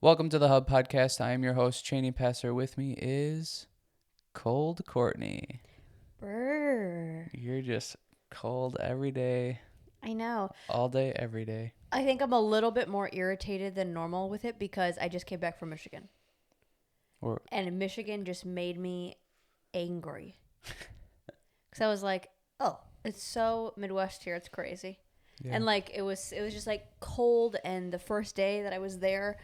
Welcome to the Hub Podcast. I am your host, Cheney Passer. With me is Cold Courtney. Brr. You're just cold every day, I know. all day, every day. I think I'm a little bit more irritated than normal with it because I just came back from Michigan. Or And Michigan just made me angry. Because I was like, oh, it's so Midwest here. It's crazy. yeah. And like it was just like cold. And the first day that I was there,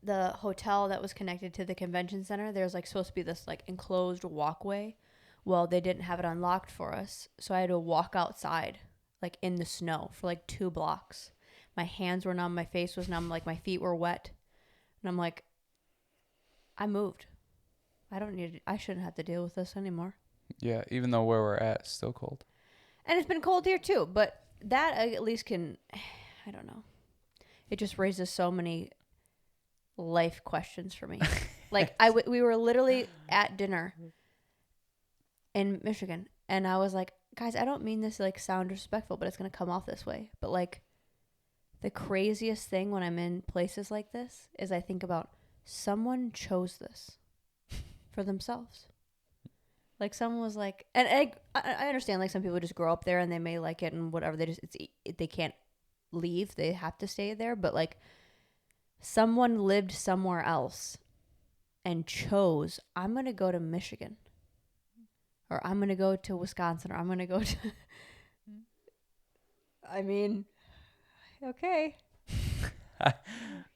the hotel that was connected to the convention center, there's like supposed to be this like enclosed walkway. Well, they didn't have it unlocked for us, so I had to walk outside like in the snow for like 2 blocks. My hands were numb, my face was numb, like my feet were wet. And I'm like, I moved. I shouldn't have to deal with this anymore. Yeah, even though where we're at is still cold. And it's been cold here too, but that I at least can I don't know. It just raises so many life questions for me. Like we were literally at dinner in Michigan, and I was like, guys, I don't mean this to like sound disrespectful, but it's gonna come off this way. But like, the craziest thing when I'm in places like this is I think about someone chose this for themselves. Like someone was like, and I understand like some people just grow up there and they may like it and whatever. They can't leave. They have to stay there. But like, someone lived somewhere else and chose, I'm gonna go to Michigan. Or I'm going to go to Wisconsin, or I'm going to go to... I mean, okay.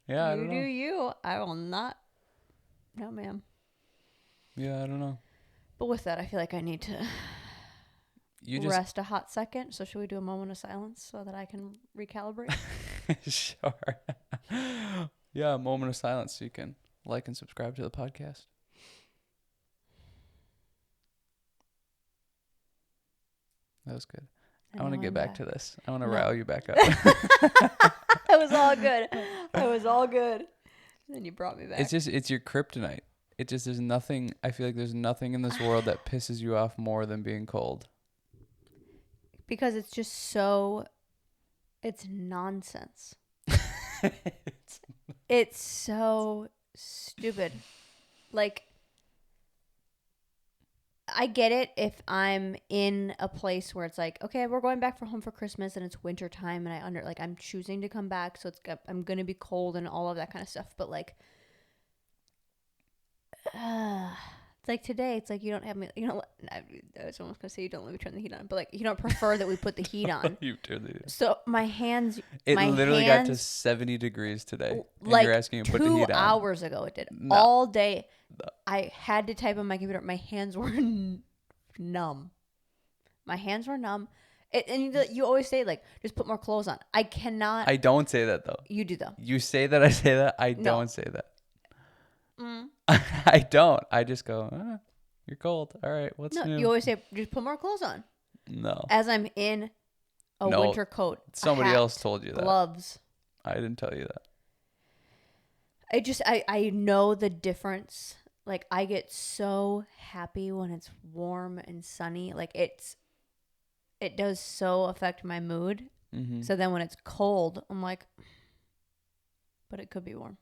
Yeah, I You don't do know. you. I will not... No, ma'am. Yeah, I don't know. But with that, I feel like I need to You just rest a hot second. So should we do a moment of silence so that I can recalibrate? sure. Yeah, a moment of silence so you can like and subscribe to the podcast. That was good. I want to get back to this. I want to rile you back up. It was all good. It was all good. Then you brought me back. It's your kryptonite. There's nothing, I feel like there's nothing in this world that pisses you off more than being cold. Because it's just so, it's nonsense. It's so stupid. Like, I get it if I'm in a place where it's like, okay, we're going back for home for Christmas and it's winter time and I'm choosing to come back, so I'm going to be cold and all of that kind of stuff. But like, it's like today, it's like you don't have me, I was almost going to say you don't let me turn the heat on, but like you don't prefer that we put the heat on. You totally do. So my hands, It literally got to 70 degrees today. And like you're asking to put the heat on. 2 hours ago it did. No. All day. No. I had to type on my computer. My hands were numb. My hands were numb. And you always say, like, just put more clothes on. I cannot. I don't say that, though. You do, though. You say that, I say that. I don't say that. I don't. I just go, you're cold. All right, what's new? No, you always say, just put more clothes on. No. As I'm in a winter coat. Somebody else told you that. Gloves. I didn't tell you that. I know the difference. Like, I get so happy when it's warm and sunny. Like, it does so affect my mood. Mm-hmm. So then when it's cold, I'm like, but it could be warm.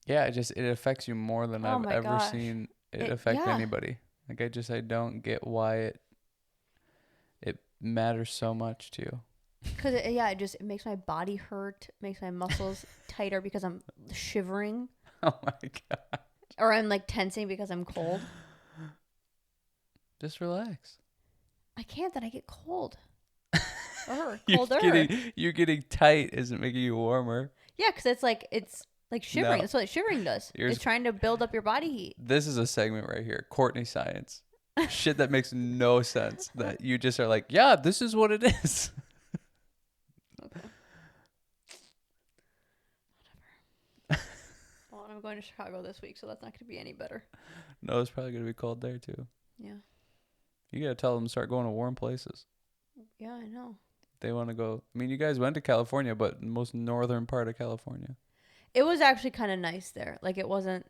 Yeah, it affects you more than I've ever seen it affect anybody. Like, I don't get why it matters so much to you. Because, it makes my body hurt, makes my muscles tighter because I'm shivering. Oh, my God. Or I'm, like, tensing because I'm cold. Just relax. I can't, then I get cold. Colder. You're getting tight isn't making you warmer. Yeah, because it's like shivering. That's what shivering does. It's trying to build up your body heat. This is a segment right here. Courtney Science. Shit that makes no sense. That you just are like, yeah, this is what it is. Okay. Whatever. Well, I'm going to Chicago this week, so that's not going to be any better. No, it's probably going to be cold there, too. Yeah. You got to tell them to start going to warm places. Yeah, I know. They want to go. I mean, you guys went to California, but the most northern part of California. It was actually kind of nice there. Like, it wasn't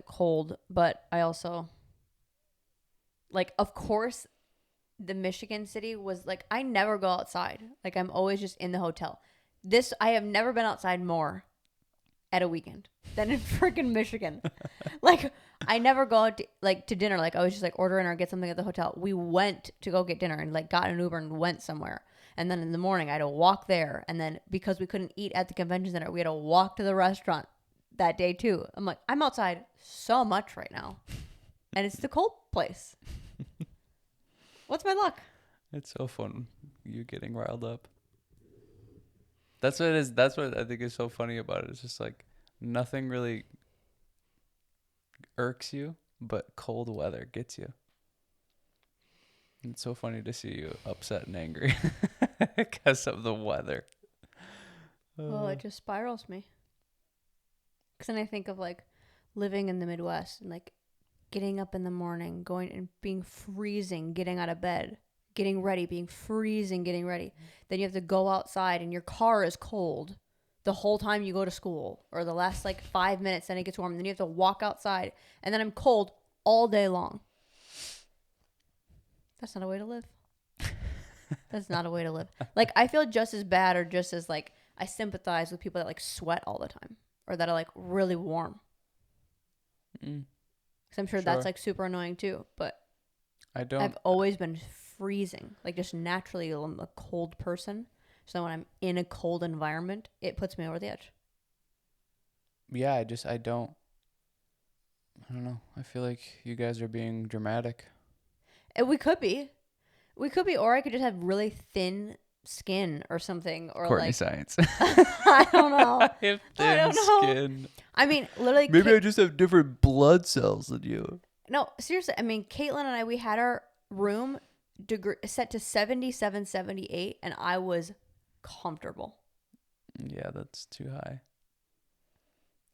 cold, but I also, like, of course, the Michigan city was like, I never go outside. Like, I'm always just in the hotel. I have never been outside more at a weekend than in freaking Michigan. Like, I never go out to dinner. Like, I was just like ordering or get something at the hotel. We went to go get dinner and like got an Uber and went somewhere. And then in the morning, I had to walk there. And then because we couldn't eat at the convention center, we had to walk to the restaurant that day too. I'm like, I'm outside so much right now. And it's the cold place. What's my luck? It's so fun. You getting riled up. That's what it is. That's what I think is so funny about it. It's just like nothing really irks you, but cold weather gets you. It's so funny to see you upset and angry because of the weather. Well, it just spirals me. Because then I think of like living in the Midwest and like getting up in the morning, going and being freezing, getting out of bed, getting ready, being freezing, getting ready. Then you have to go outside and your car is cold the whole time you go to school, or the last like 5 minutes, then it gets warm. Then you have to walk outside, and then I'm cold all day long. That's not a way to live. That's not a way to live. Like, I feel just as bad, or just as like I sympathize with people that like sweat all the time, or that are like really warm. Because I'm sure that's like super annoying too. But I've always been freezing, like just naturally. I'm a cold person, so when I'm in a cold environment, it puts me over the edge. Yeah, I don't know. I feel like you guys are being dramatic. And we could be, or I could just have really thin skin or something, or Courtney like science. I don't know. I have thin skin. I mean, literally. Maybe I just have different blood cells than you. No, seriously. I mean, Caitlin and I, we had our room set to 77, 78, and I was comfortable. Yeah, that's too high.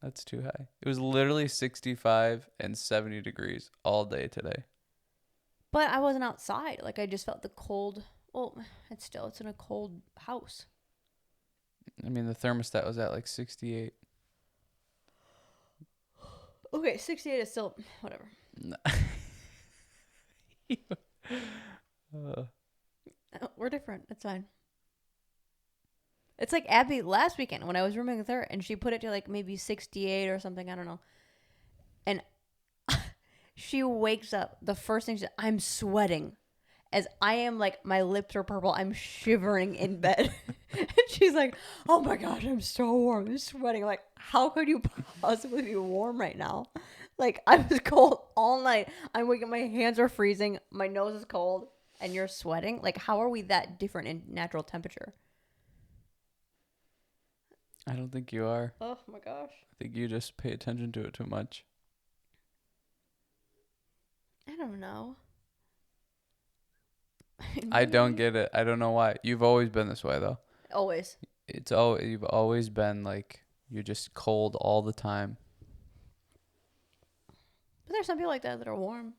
That's too high. It was literally 65 and 70 degrees all day today. But I wasn't outside. Like, I just felt the cold. Well, it's in a cold house. I mean, the thermostat was at like 68. Okay, 68 is still whatever. No. We're different. It's fine. It's like Abby last weekend when I was rooming with her, and she put it to like maybe 68 or something. I don't know. And she wakes up. The first thing I'm sweating. As I am, like, my lips are purple. I'm shivering in bed. And she's like, oh my gosh, I'm so warm. I'm sweating. I'm like, how could you possibly be warm right now? Like, I was cold all night. I'm waking up, my hands are freezing. My nose is cold. And you're sweating? Like, how are we that different in natural temperature? I don't think you are. Oh my gosh. I think you just pay attention to it too much. I don't know. I don't get it. I don't know why. You've always been this way, though. Always. You've always been like, you're just cold all the time. But there's some people like that are warm.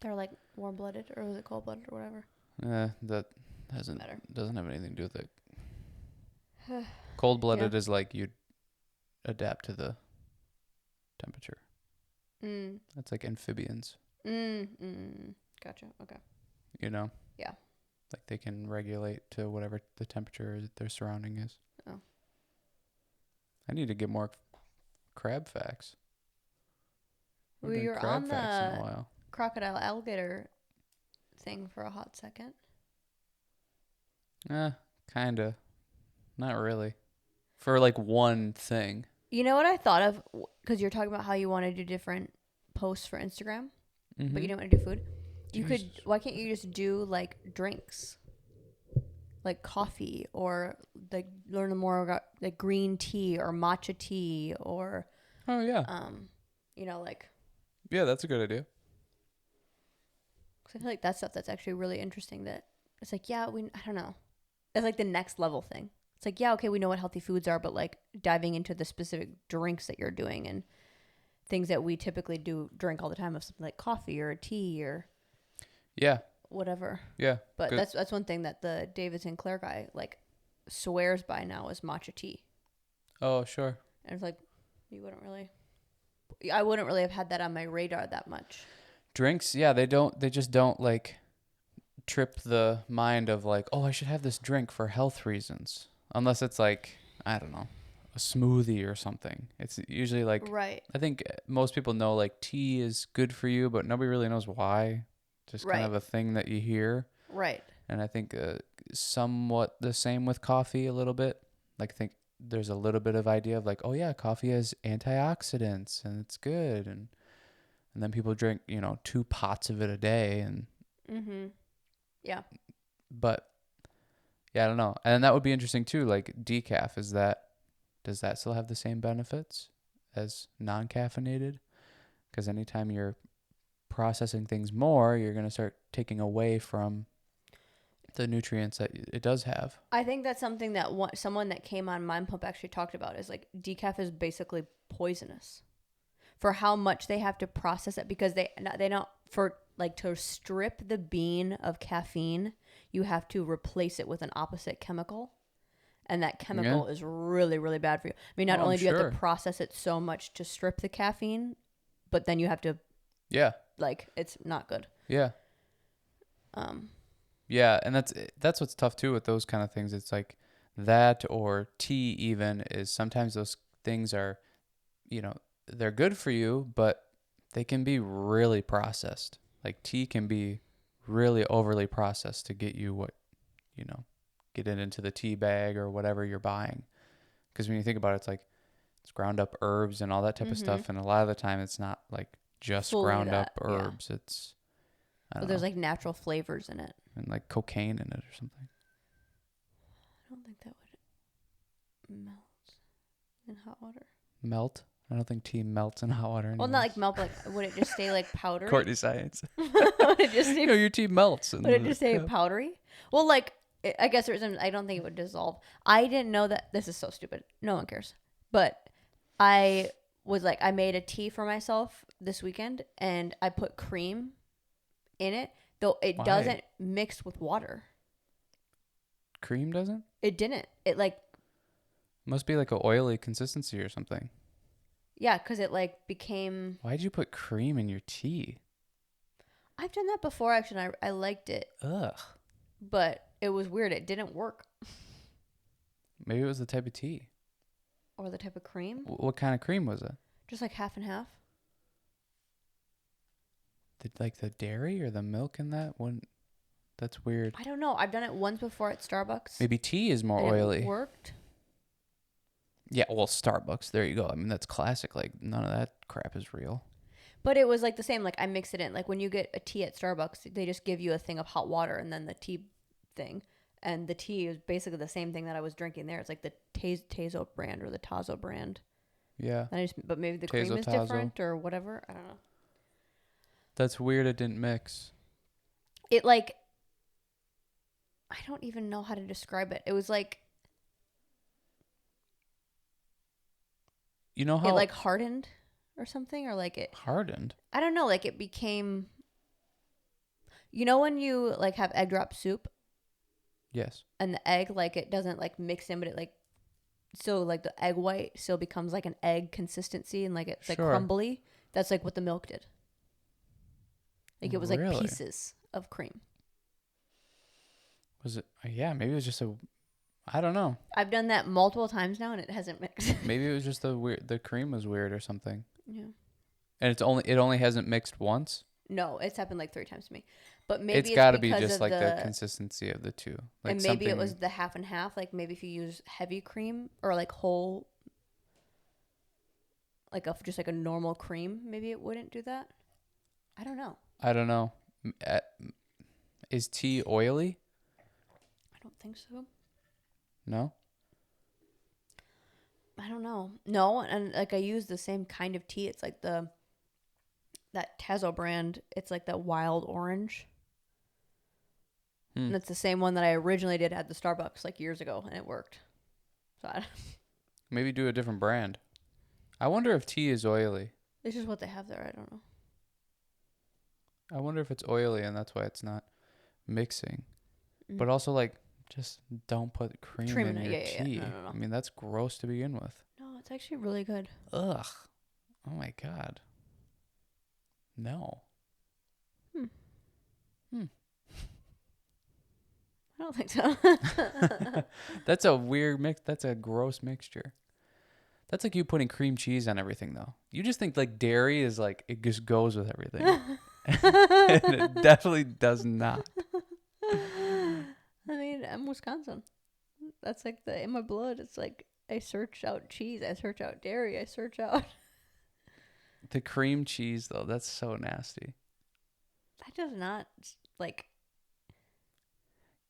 They're like warm-blooded, or was it cold-blooded, or whatever. That doesn't have anything to do with it. Cold-blooded is like you adapt to the temperature. That's like amphibians. Gotcha. Okay. You know? Yeah. Like they can regulate to whatever the temperature their surrounding is. Oh. I need to get more crab facts. We were on the crocodile alligator thing for a hot second. Kinda. Not really. For like one thing. You know what I thought of? Because you're talking about how you want to do different posts for Instagram, but you didn't want to do food. Why can't you just do like drinks? Like coffee, or like learn more about like green tea or matcha tea, or like. Yeah, that's a good idea. Cause I feel like that's stuff that's actually really interesting. That it's like, I don't know. It's like the next level thing. It's like, okay, we know what healthy foods are, but like diving into the specific drinks that you're doing and things that we typically drink all the time, of something like coffee or a tea or whatever. Yeah. But that's one thing that the David Sinclair guy like swears by now is matcha tea. Oh, sure. And it's like, I wouldn't really have had that on my radar that much. Drinks, yeah, they just don't like trip the mind of like, oh, I should have this drink for health reasons. Unless it's like, I don't know, a smoothie or something. It's usually like, right. I think most people know like tea is good for you, but nobody really knows why. Just kind of a thing that you hear. Right. And I think somewhat the same with coffee a little bit. Like I think there's a little bit of idea of like, oh yeah, coffee has antioxidants and it's good. And then people drink, 2 pots of it a day. And yeah. But yeah, I don't know. And that would be interesting too. Like decaf, does that still have the same benefits as non-caffeinated? Because anytime you're processing things more, you're going to start taking away from the nutrients that it does have. I think that's something that someone that came on Mind Pump actually talked about is like decaf is basically poisonous for how much they have to process it, because they don't, for like to strip the bean of caffeine, you have to replace it with an opposite chemical. And that chemical is really, really bad for you. I mean, not only do you have to process it so much to strip the caffeine, but then you have to, like, it's not good. Yeah. Yeah, and that's what's tough too with those kind of things. It's like that, or tea even, is sometimes those things are, they're good for you, but they can be really processed. Like tea can be really overly processed to get you what, get it into the tea bag or whatever you're buying. Because when you think about it, it's like it's ground up herbs and all that type of stuff. And a lot of the time it's not like just fully ground up herbs. Yeah. It's, there's like natural flavors in it. And like cocaine in it or something. I don't think that would melt in hot water. Melt? I don't think tea melts in hot water. Anyways. Well, not like melt, but like, would it just stay like powdery? Courtney science. Would it just stay, your tea melts. Would it just stay powdery? Well, like, I guess I don't think it would dissolve. I didn't know that. This is so stupid. No one cares. But I was like, I made a tea for myself this weekend, and I put cream in it, though it doesn't mix with water. Cream doesn't? It didn't. It like must be like an oily consistency or something. Yeah, because it like became. Why'd you put cream in your tea? I've done that before, actually. And I liked it. Ugh. But it was weird. It didn't work. Maybe it was the type of tea. Or the type of cream. What kind of cream was it? Just like half and half. Like the dairy or the milk in that one? That's weird. I don't know. I've done it once before at Starbucks. Maybe tea is more oily. It worked. Yeah, well, Starbucks. There you go. I mean, that's classic. Like, none of that crap is real. But it was like the same. Like, I mix it in. Like, when you get a tea at Starbucks, they just give you a thing of hot water and then the tea thing. And the tea is basically the same thing that I was drinking there. It's like the Tazo brand or the Tazo brand. Yeah. But maybe the cream is different or whatever. I don't know. That's weird. It didn't mix. It like, I don't even know how to describe it. It was like, you know how it like hardened or something, or like it hardened. I don't know. Like it became. You know when you like have egg drop soup. Yes. And the egg, like it doesn't like mix in, but it like, so like the egg white still becomes like an egg consistency and like it's like crumbly. That's like what the milk did. Like it was like pieces of cream. Was it? Yeah, maybe it was just I don't know. I've done that multiple times now and it hasn't mixed. Maybe it was just the cream was weird or something. Yeah. And it only hasn't mixed once? No, it's happened like 3 times to me. But maybe it's got to be just like the consistency of the two. Like and maybe it was the half and half. Like maybe if you use heavy cream or like whole, like just like a normal cream, maybe it wouldn't do that. I don't know. Is tea oily? I don't think so. No? I don't know. No, and like I use the same kind of tea. It's like that Tazo brand. It's like that wild orange. And it's the same one that I originally did at the Starbucks like years ago, and it worked. So maybe do a different brand. I wonder if tea is oily. This is what they have there. I don't know. I wonder if it's oily and that's why it's not mixing. But also, like, just don't put cream in your tea. No. I mean, that's gross to begin with. No, it's actually really good. Ugh. Oh, my God. No. I don't think so. That's a weird mix. That's a gross mixture. That's like you putting cream cheese on everything, though. You just think like dairy is like, it just goes with everything. And it definitely does not. I mean, I'm Wisconsin. That's like in my blood. It's like I search out cheese. I search out dairy. I search out. The cream cheese, though, that's so nasty. That does not, like.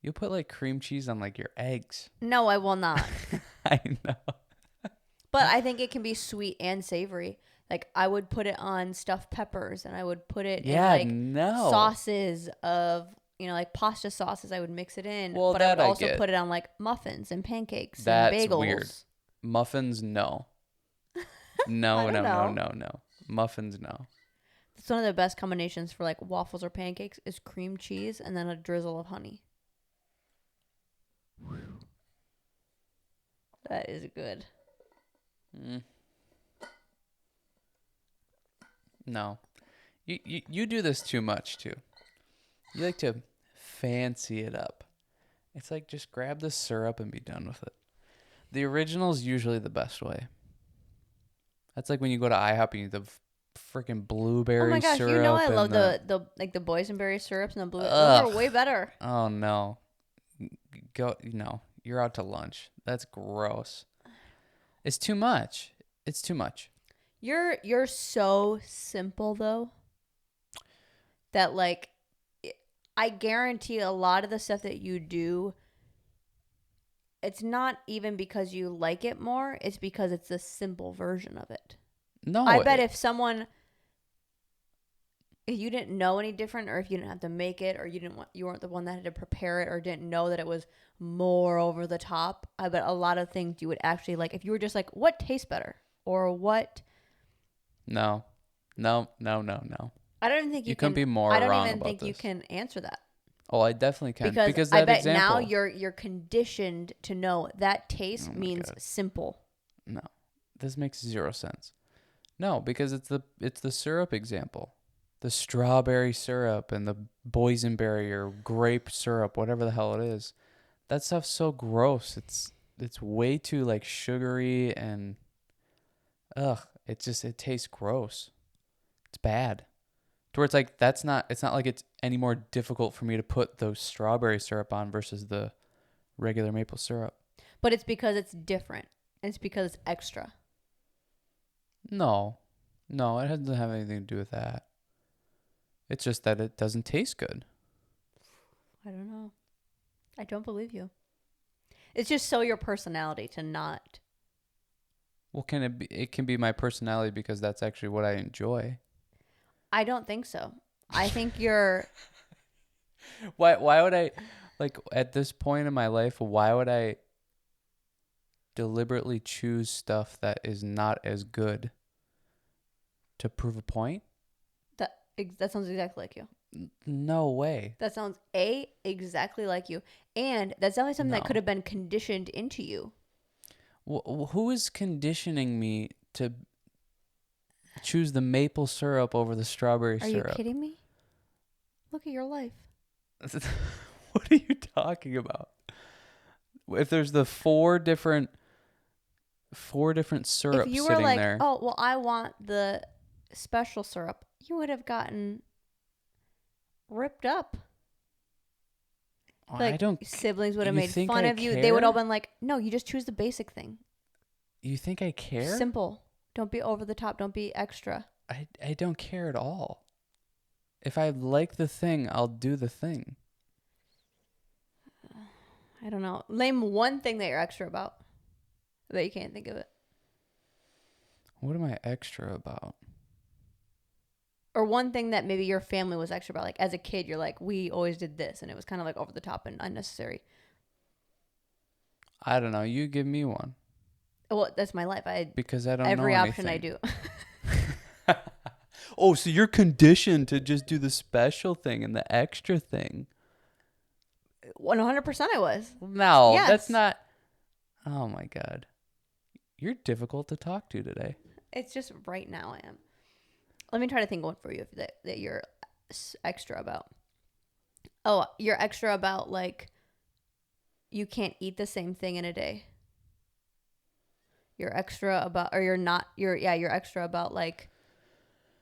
You put like cream cheese on like your eggs. No, I will not. I know. But I think it can be sweet and savory. Like I would put it on stuffed peppers, and I would put it in like sauces of, like pasta sauces. I would mix it in. Well, but I would also put it on like muffins and pancakes and bagels. That's weird. Muffins, no. No. Muffins, no. It's one of the best combinations for like waffles or pancakes is cream cheese and then a drizzle of honey. Whew. That is good. No. You do this too much, too. You like to fancy it up. It's like just grab the syrup and be done with it. The original's usually the best way. That's like when you go to IHOP and you get the freaking blueberry syrup. Oh my gosh, you know I love the boysenberry syrups and the blueberry. Those are way better. Oh no. You're out to lunch. That's gross. It's too much. It's too much. You're so simple though. That like I guarantee a lot of the stuff that you do, it's not even because you like it more, it's because it's a simple version of it. No. I bet if you didn't know any different, or if you didn't have to make it, or you weren't the one that had to prepare it, or didn't know that it was more over the top, I bet a lot of things you would actually like if you were just like, what tastes better? Or what? No. I don't even think you can be more. I don't even think you can answer that. Oh, I definitely can because I bet now you're conditioned to know that taste means simple. No, this makes zero sense. No, because it's the syrup example, the strawberry syrup and the boysenberry or grape syrup, whatever the hell it is. That stuff's so gross. It's way too like sugary and it tastes gross. It's bad. To where it's like it's not like it's any more difficult for me to put those strawberry syrup on versus the regular maple syrup. But it's because it's different. It's because it's extra. No, it doesn't have anything to do with that. It's just that it doesn't taste good. I don't know. I don't believe you. It's just so your personality to not. Well, can it be? It can be my personality because that's actually what I enjoy. I don't think so. I think you're. Why would I, like at this point in my life? Why would I deliberately choose stuff that is not as good to prove a point? That sounds exactly like you. No way. That sounds exactly like you, and that's definitely something that could have been conditioned into you. Well, who is conditioning me to choose the maple syrup over the strawberry syrup? Are you kidding me? Look at your life. What are you talking about? If there's the four different syrups if you were sitting like, there. Oh, well, I want the special syrup, you would have gotten ripped up. Like, siblings would have made fun of you. They would all been like, no, you just choose the basic thing. You think I care? Simple. Don't be over the top. Don't be extra. I don't care at all. If I like the thing, I'll do the thing. I don't know. Name one thing that you're extra about. I bet you can't think of it. What am I extra about? Or one thing that maybe your family was extra about. Like as a kid, you're like, we always did this. And it was kind of like over the top and unnecessary. I don't know. You give me one. Well, that's my life. Because I don't every know option I do. Oh, so you're conditioned to just do the special thing and the extra thing. 100% I was. No, yes. That's not. Oh my God. You're difficult to talk to today. It's just right now I am. Let me try to think of one for you that you're extra about. Oh, you're extra about like you can't eat the same thing in a day. You're extra about, or you're not, you're extra about, like,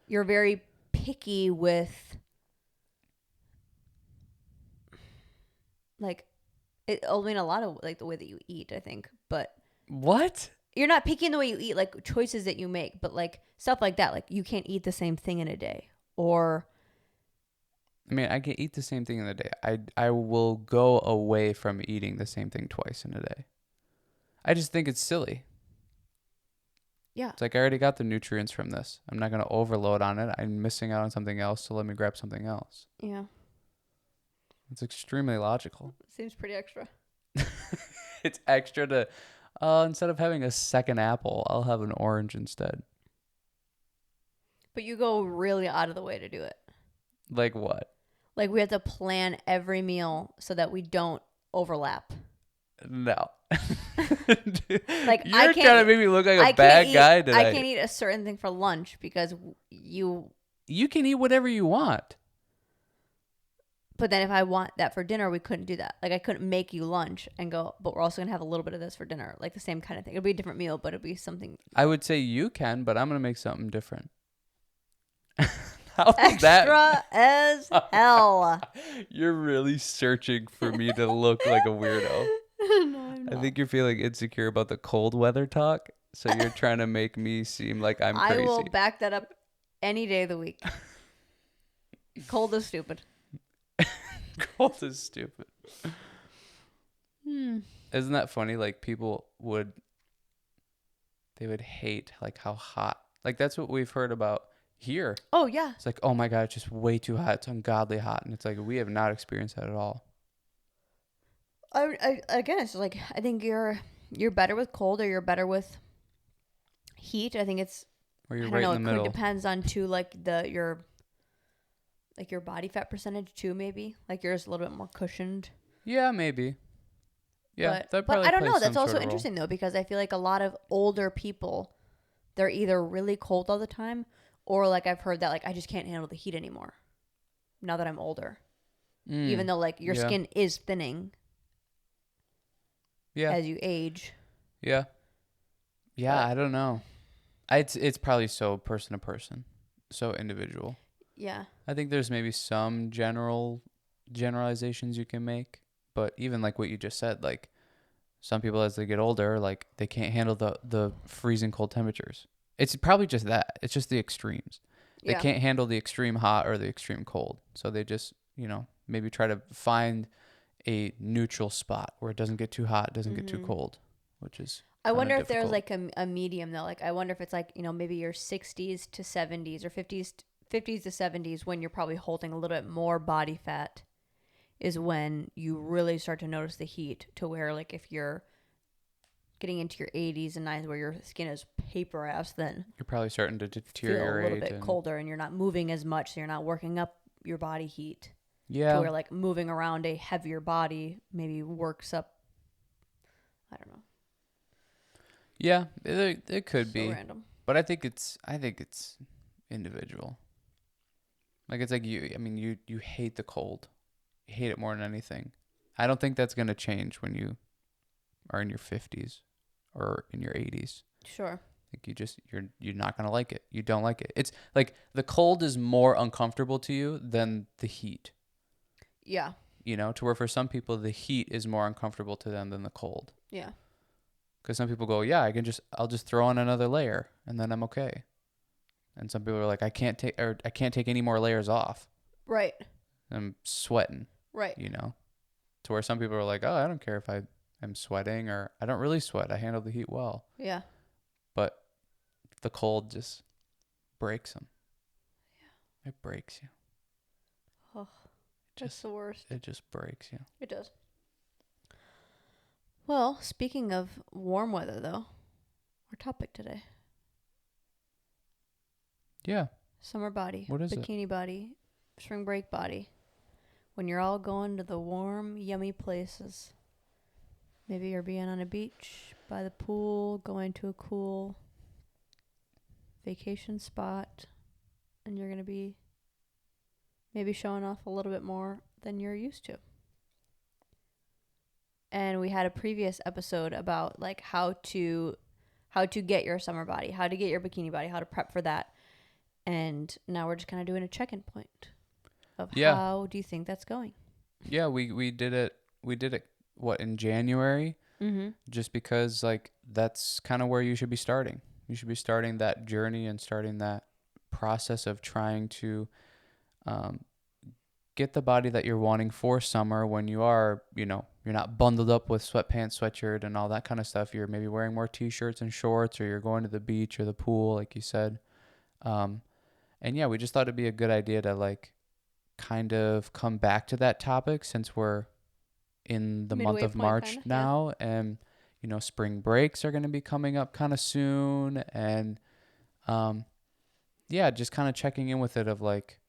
you're very picky with, like, I mean, a lot of, like, the way that you eat, I think, but. What? You're not picky in the way you eat, like, choices that you make, but, like, stuff like that. Like, you can't eat the same thing in a day. Or. I mean, I can eat the same thing in a day. I will go away from eating the same thing twice in a day. I just think it's silly. Yeah. It's like I already got the nutrients from this. I'm not going to overload on it. I'm missing out on something else, so let me grab something else. Yeah. It's extremely logical. Seems pretty extra. It's extra to, instead of having a second apple, I'll have an orange instead. But you go really out of the way to do it. Like what? Like, we have to plan every meal so that we don't overlap. No. Like, you're trying to make me look like a bad guy today. I can't eat a certain thing for lunch because you can eat whatever you want. But then if I want that for dinner, we couldn't do that. Like, I couldn't make you lunch and go, but we're also going to have a little bit of this for dinner. Like, the same kind of thing. It'll be a different meal, but it'll be something. I would say you can, but I'm going to make something different. How extra as hell. You're really searching for me to look like a weirdo. No, I'm not. I think you're feeling insecure about the cold weather talk, so you're trying to make me seem like I'm crazy. I will back that up any day of the week. Cold is stupid. Cold is stupid. Isn't that funny? Like, people would hate, like, how hot. Like, that's what we've heard about here. Oh, yeah. It's like, oh my God, it's just way too hot. It's ungodly hot. And it's like, we have not experienced that at all. Again, it's like, I think you're better with cold, or you're better with heat. I think it's, or you're I don't know, in the middle. It depends on, too, like, your body fat percentage, too, maybe. Like, yours a little bit more cushioned. Yeah, maybe. Yeah, but I don't know. That's also interesting, though, because I feel like a lot of older people, they're either really cold all the time, or, like, I've heard that, like, I just can't handle the heat anymore now that I'm older. Even though, like, your skin is thinning as you age. Yeah. Yeah, but I don't know. It's probably so person to person, so individual. Yeah. I think there's maybe some generalizations you can make, but even like what you just said, like, some people as they get older, like, they can't handle the freezing cold temperatures. It's probably just that. It's just the extremes. They can't handle the extreme hot or the extreme cold. So they just, maybe try to find a neutral spot where it doesn't get too hot, doesn't get too cold, which is I wonder if there's like a medium though. Like, I wonder if it's like, maybe your 60s to 70s or 50s to 70s when you're probably holding a little bit more body fat is when you really start to notice the heat, to where, like, if you're getting into your 80s and 90s where your skin is paper ass, then you're probably starting to deteriorate. Feel a little bit colder, and you're not moving as much, so you're not working up your body heat. Yeah. To where, like, moving around a heavier body maybe works up. I don't know. Yeah, it could be. Random. But I think it's individual. Like, it's like you hate the cold. You hate it more than anything. I don't think that's going to change when you are in your 50s or in your 80s. Sure. Like, you're not going to like it. You don't like it. It's like the cold is more uncomfortable to you than the heat. Yeah. To where for some people the heat is more uncomfortable to them than the cold. Yeah. Because some people go, yeah, I'll just throw on another layer and then I'm okay. And some people are like, I can't take any more layers off. Right. I'm sweating. Right. To where some people are like, oh, I don't care if I am sweating, or I don't really sweat. I handle the heat well. Yeah. But the cold just breaks them. Yeah. It breaks you. Oh, that's the worst. It just breaks you. It does. Well, speaking of warm weather, though, our topic today. Yeah. Summer body. What is Bikini body. Spring break body. When you're all going to the warm, yummy places. Maybe you're being on a beach, by the pool, going to a cool vacation spot, and you're going to be maybe showing off a little bit more than you're used to. And we had a previous episode about, like, how to how to get your summer body, how to get your bikini body, how to prep for that. And now we're just kind of doing a check-in point of how do you think that's going? Yeah, we did it. We did it, what, in January? Mm-hmm. Just because, like, that's kind of where you should be starting. You should be starting that journey and starting that process of trying to get the body that you're wanting for summer when you are, you know, you're not bundled up with sweatpants, sweatshirt, and all that kind of stuff. You're maybe wearing more t-shirts and shorts, or you're going to the beach or the pool, like you said. And yeah, we just thought it'd be a good idea to, like, kind of come back to that topic since we're in the month of March now. And, you know, spring breaks are going to be coming up kind of soon. And, yeah, just kind of checking in with it of, like,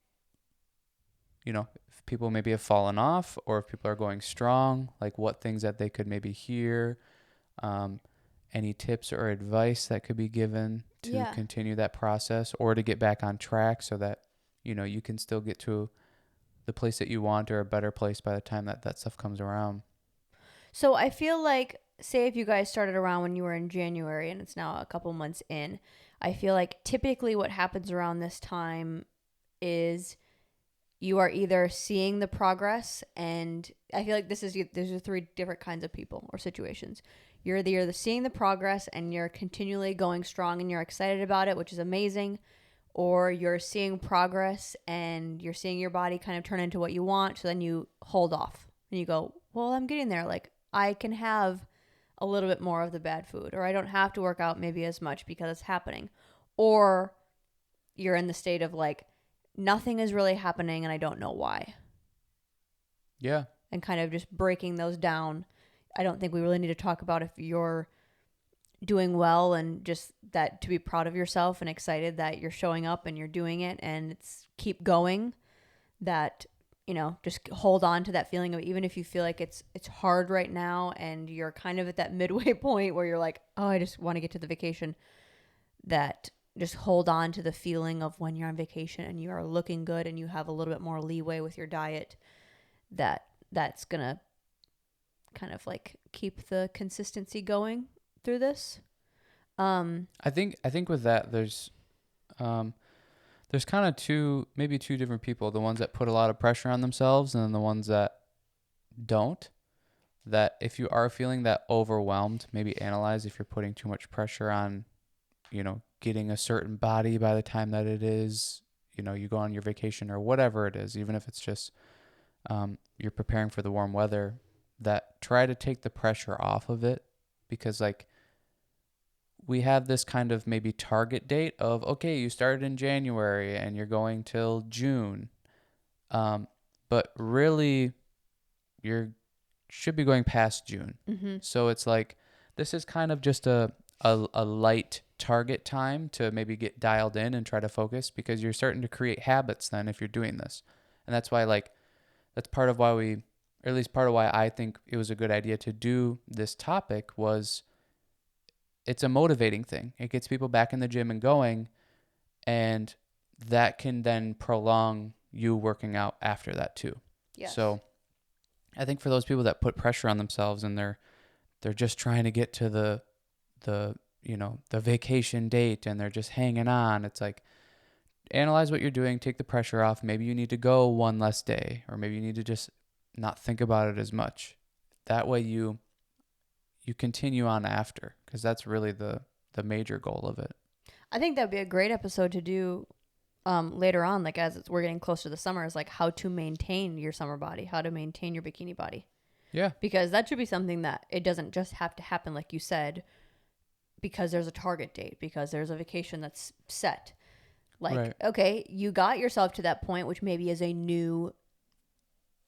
you know, if people maybe have fallen off or if people are going strong, like what things that they could maybe hear, any tips or advice that could be given to continue that process or to get back on track so that, you know, you can still get to the place that you want or a better place by the time that stuff comes around. So I feel like, say if you guys started around when you were in January and it's now a couple months in, I feel like typically what happens around this time is you are either seeing the progress, and I feel like there's 3 different kinds of people or situations. You're either seeing the progress and you're continually going strong and you're excited about it, which is amazing, or you're seeing progress and you're seeing your body kind of turn into what you want, so then you hold off and you go, well, I'm getting there. Like, I can have a little bit more of the bad food, or I don't have to work out maybe as much because it's happening. Or you're in the state of, like, nothing is really happening and I don't know why. Yeah. And kind of just breaking those down. I don't think we really need to talk about if you're doing well and just that to be proud of yourself and excited that you're showing up and you're doing it and it's keep going. That, you know, just hold on to that feeling of, even if you feel like it's hard right now and you're kind of at that midway point where you're like, oh, I just want to get to the vacation, that just hold on to the feeling of when you're on vacation and you are looking good and you have a little bit more leeway with your diet, that's going to kind of like keep the consistency going through this. I think with that, there's kind of two different people, the ones that put a lot of pressure on themselves and then the ones that don't. That if you are feeling that overwhelmed, maybe analyze if you're putting too much pressure on, you know, getting a certain body by the time that it is, you know, you go on your vacation or whatever it is, even if it's just you're preparing for the warm weather, that try to take the pressure off of it, because, like, we have this kind of maybe target date of, okay, you started in January and you're going till June. But really you should be going past June. Mm-hmm. So it's like, this is kind of just a light target time to maybe get dialed in and try to focus, because you're starting to create habits then if you're doing this. And that's why, like, that's part of why or at least part of why I think it was a good idea to do this topic, was it's a motivating thing. It gets people back in the gym and going, and that can then prolong you working out after that too. Yes. So I think for those people that put pressure on themselves and they're just trying to get to the you know, the vacation date and they're just hanging on, it's like, analyze what you're doing, take the pressure off. Maybe you need to go one less day, or maybe you need to just not think about it as much. That way you continue on after, because that's really the major goal of it. I think that'd be a great episode to do later on, like as we're getting closer to the summer, is like how to maintain your summer body, how to maintain your bikini body. Yeah. Because that should be something that it doesn't just have to happen, like you said, because there's a target date, because there's a vacation that's set. Like, right. Okay, you got yourself to that point, which maybe is a new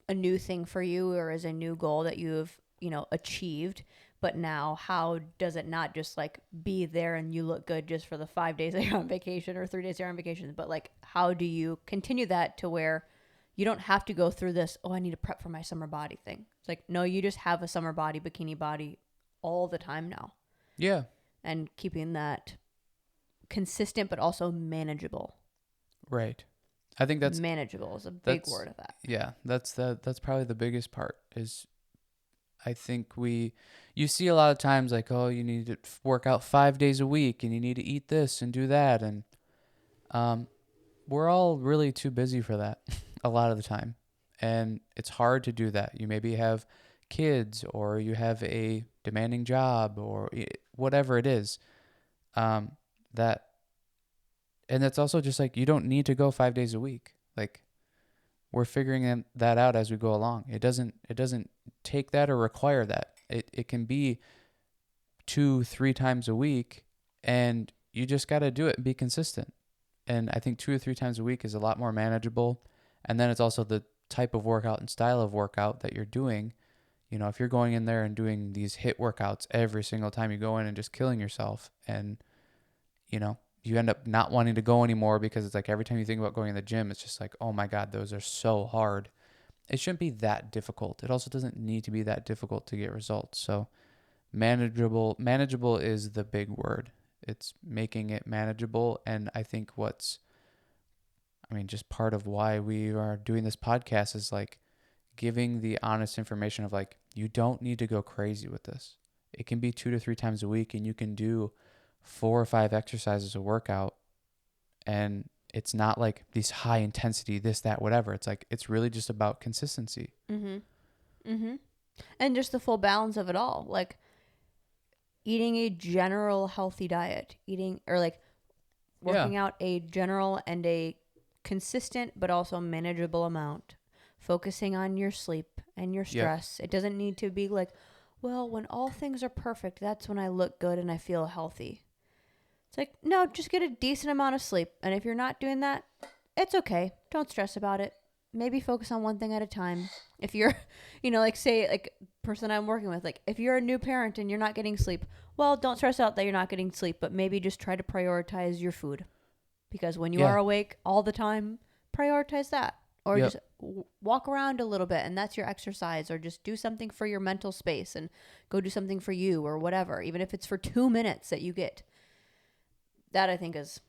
thing for you, or is a new goal that you've, you know, achieved. But now, how does it not just like be there and you look good just for the 5 days that you're on vacation or 3 days you're on vacation? But like, how do you continue that to where you don't have to go through this, oh, I need to prep for my summer body thing? It's like, no, you just have a summer body, bikini body all the time now. Yeah. And keeping that consistent, but also manageable. Right. I think that's manageable is a big word of that. Yeah. That's probably the biggest part is, I think you see a lot of times like, oh, you need to work out 5 days a week and you need to eat this and do that. And we're all really too busy for that a lot of the time. And it's hard to do that. You maybe have kids or you have a demanding job or whatever it is. That, and that's also just like, you don't need to go 5 days a week. Like, we're figuring that out as we go along. It doesn't take that or require that. It can be 2-3 times a week, and you just got to do it and be consistent. And I think 2 or 3 times a week is a lot more manageable. And then it's also the type of workout and style of workout that you're doing. You know, if you're going in there and doing these HIIT workouts every single time you go in and just killing yourself, and, you know, you end up not wanting to go anymore because it's like every time you think about going to the gym, it's just like, oh my God, those are so hard. It shouldn't be that difficult. It also doesn't need to be that difficult to get results. So manageable is the big word. It's making it manageable. And I think just part of why we are doing this podcast is like giving the honest information of like, you don't need to go crazy with this. It can be 2 to 3 times a week and you can do 4 or 5 exercises a workout, and it's not like these high intensity, this, that, whatever. It's like, it's really just about consistency. And just the full balance of it all. Like eating a general healthy diet, working out a general and a consistent, but also manageable amount, focusing on your sleep and your stress. It doesn't need to be like, well, when all things are perfect, that's when I look good and I feel healthy. It's like, no, just get a decent amount of sleep. And if you're not doing that, it's okay. Don't stress about it. Maybe focus on one thing at a time. If you're, say, like, person I'm working with, like, if you're a new parent and you're not getting sleep, well, don't stress out that you're not getting sleep, but maybe just try to prioritize your food. Because when you are awake all the time, prioritize that. Or just walk around a little bit, and that's your exercise. Or just do something for your mental space and go do something for you or whatever. Even if it's for 2 minutes that you get. That, I think, is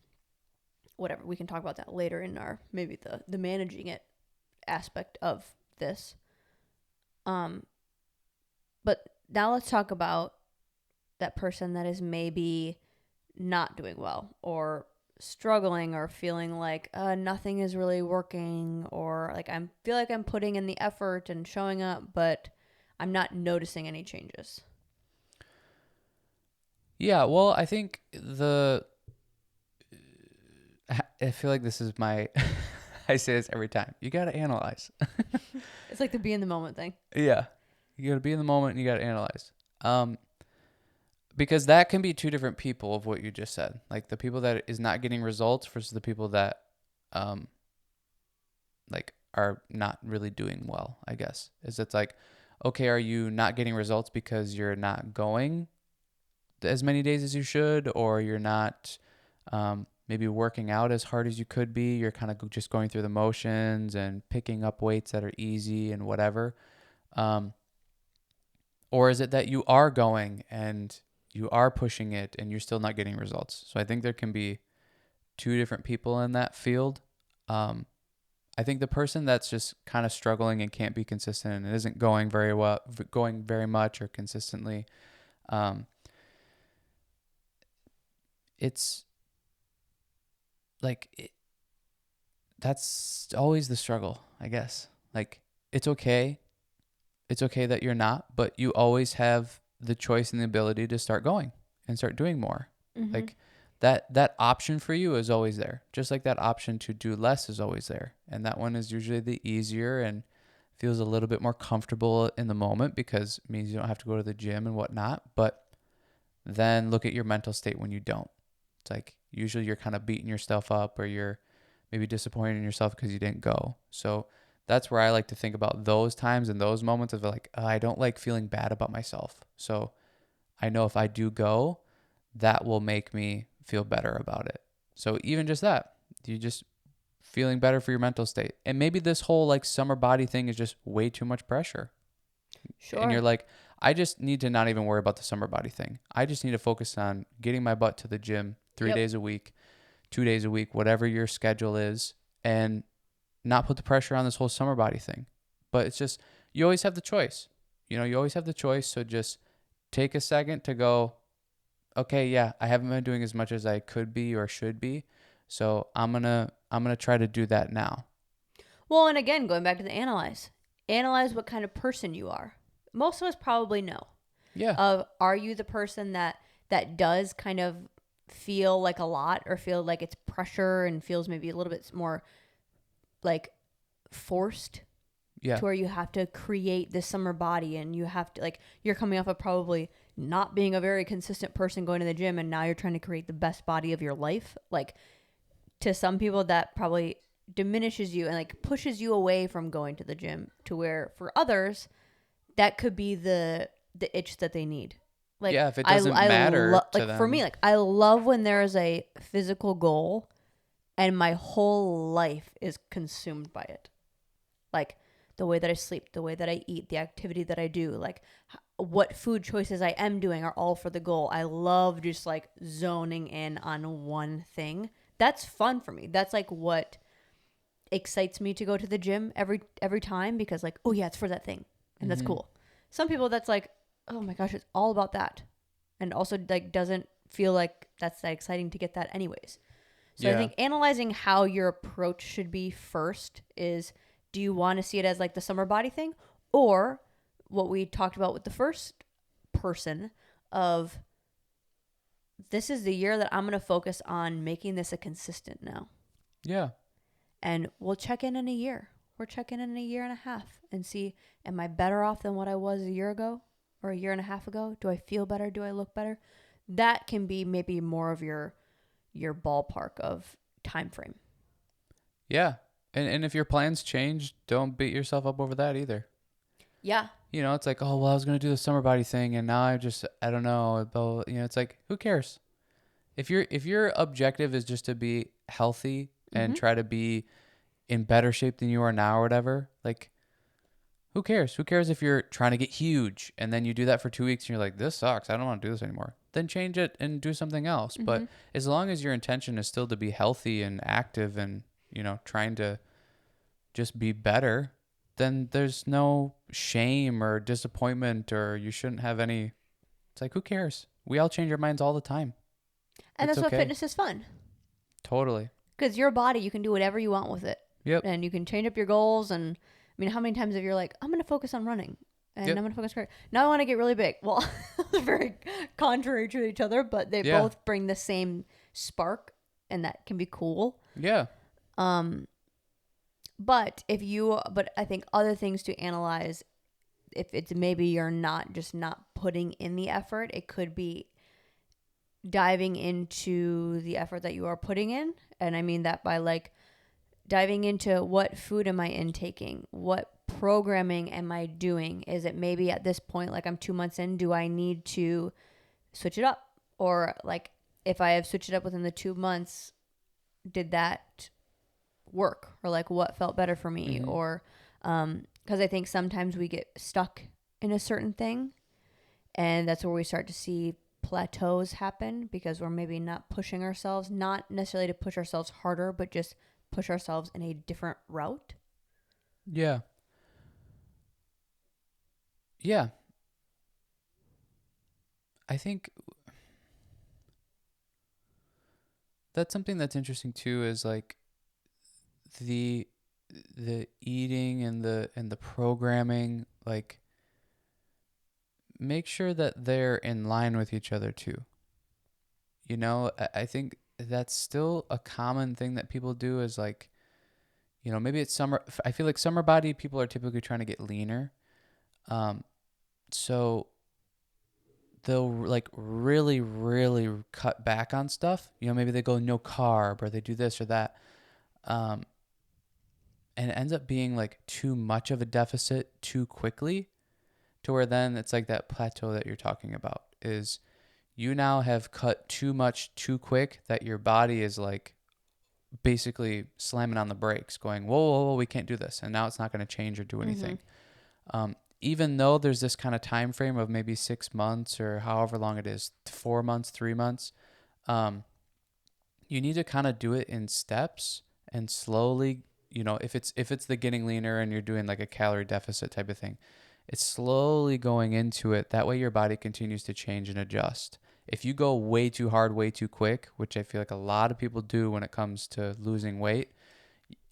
whatever. We can talk about that later in our, maybe the managing it aspect of this. But now let's talk about that person that is maybe not doing well or struggling or feeling like nothing is really working, or like I feel like I'm putting in the effort and showing up, but I'm not noticing any changes. Yeah, well, I think I feel like this is my I say this every time. You got to analyze. It's like the be in the moment thing. Yeah. You got to be in the moment and you got to analyze. Because that can be 2 different people of what you just said. Like the people that is not getting results versus the people that are not really doing well, I guess. It's like, okay, are you not getting results because you're not going as many days as you should, or you're not maybe working out as hard as you could be? You're kind of just going through the motions and picking up weights that are easy and whatever. Or is it that you are going and you are pushing it and you're still not getting results? So I think there can be 2 different people in that field. I think the person that's just kind of struggling and can't be consistent and isn't going very well, going very much or consistently, it's like that's always the struggle, I guess. Like it's okay that you're not, but you always have the choice and the ability to start going and start doing more. Like that option for you is always there, just like that option to do less is always there. And that one is usually the easier and feels a little bit more comfortable in the moment because it means you don't have to go to the gym and whatnot. But then look at your mental state when you don't. It's like usually you're kind of beating yourself up, or you're maybe disappointed in yourself because you didn't go. So that's where I like to think about those times and those moments of like, I don't like feeling bad about myself. So I know if I do go, that will make me feel better about it. So even just that, you just feeling better for your mental state. And maybe this whole like summer body thing is just way too much pressure. Sure. And you're like, I just need to not even worry about the summer body thing. I just need to focus on getting my butt to the gym 3 days a week, 2 days a week, whatever your schedule is, and not put the pressure on this whole summer body thing. But it's just, you always have the choice. you always have the choice. So just take a second to go, okay, yeah, I haven't been doing as much as I could be or should be. So I'm going to try to do that now. Well, and again, going back to the analyze what kind of person you are. Most of us probably know. Yeah. Are you the person that does kind of feel like a lot, or feel like it's pressure and feels maybe a little bit more like forced? Yeah. To where you have to create this summer body, and you have to, like, you're coming off of probably not being a very consistent person going to the gym, and now you're trying to create the best body of your life. Like, to some people that probably diminishes you and like pushes you away from going to the gym, to where for others that could be the itch that they need. Like, yeah, if it doesn't matter to like them. for me, like, I love when there is a physical goal and my whole life is consumed by it. Like, the way that I sleep, the way that I eat, the activity that I do, like what food choices I am doing are all for the goal. I love just like zoning in on one thing. That's fun for me. That's like what excites me to go to the gym every time, because like, oh yeah, it's for that thing. And that's cool. Some people that's like, oh my gosh, it's all about that. And also like doesn't feel like that's that exciting to get that anyways. So I think analyzing how your approach should be first is, do you want to see it as like the summer body thing, or what we talked about with the first person of, this is the year that I'm going to focus on making this a consistent now. Yeah. And we'll check in a year. We're checking in a year and a half and see, am I better off than what I was a year ago or a year and a half ago? Do I feel better? Do I look better? That can be maybe more of your ballpark of time frame. Yeah. And if your plans change, don't beat yourself up over that either. Yeah. It's like, oh, well, I was going to do the summer body thing, and now I don't know. It's like, who cares? If your objective is just to be healthy and try to be in better shape than you are now or whatever, like, who cares? Who cares if you're trying to get huge and then you do that for 2 weeks and you're like, this sucks. I don't want to do this anymore. Then change it and do something else. But as long as your intention is still to be healthy and active and, trying to just be better, then there's no shame or disappointment, or you shouldn't have any. It's like, who cares? We all change our minds all the time. And that's what fitness is fun. Totally. Because your body, you can do whatever you want with it. Yep. And you can change up your goals. And I mean, how many times have you're like, I'm going to focus on running, and I'm going to focus on, now I want to get really big. Well, they're very contrary to each other, but they both bring the same spark, and that can be cool. Yeah. But I think other things to analyze, if it's maybe you're not putting in the effort, it could be diving into the effort that you are putting in. And I mean that by like diving into, what food am I intaking? What programming am I doing? Is it maybe at this point, like I'm 2 months in, do I need to switch it up? Or like, if I have switched it up within the 2 months, did that work? Or like, what felt better for me? Or because I think sometimes we get stuck in a certain thing, and that's where we start to see plateaus happen, because we're maybe not pushing ourselves, not necessarily to push ourselves harder, but just push ourselves in a different route. Yeah. Yeah. I think that's something that's interesting too, is like the eating and the programming, like, make sure that they're in line with each other too. I think that's still a common thing that people do, is like, maybe it's summer. I feel like summer body people are typically trying to get leaner. So they'll like really, really cut back on stuff. Maybe they go no carb, or they do this or that. And it ends up being like too much of a deficit too quickly, to where then it's like that plateau that you're talking about, is you now have cut too much too quick, that your body is like basically slamming on the brakes, going, whoa, whoa, whoa, we can't do this. And now it's not going to change or do anything. Even though there's this kind of time frame of maybe 6 months or however long it is, 4 months, 3 months, you need to kind of do it in steps and slowly, if it's the getting leaner and you're doing like a calorie deficit type of thing, It's slowly going into it. That way your body continues to change and adjust. If you go way too hard, way too quick, which I feel like a lot of people do when it comes to losing weight,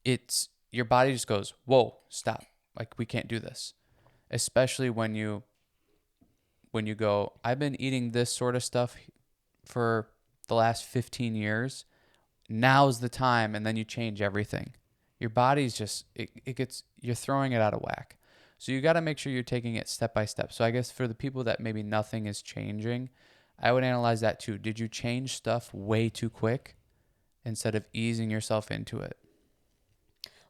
it's your body just goes, whoa, stop. Like, we can't do this. Especially when you go, I've been eating this sort of stuff for the last 15 years. Now's the time. And then you change everything. Your body's just, it gets, you're throwing it out of whack. So you got to make sure you're taking it step by step. So I guess for the people that maybe nothing is changing, I would analyze that too. Did you change stuff way too quick instead of easing yourself into it?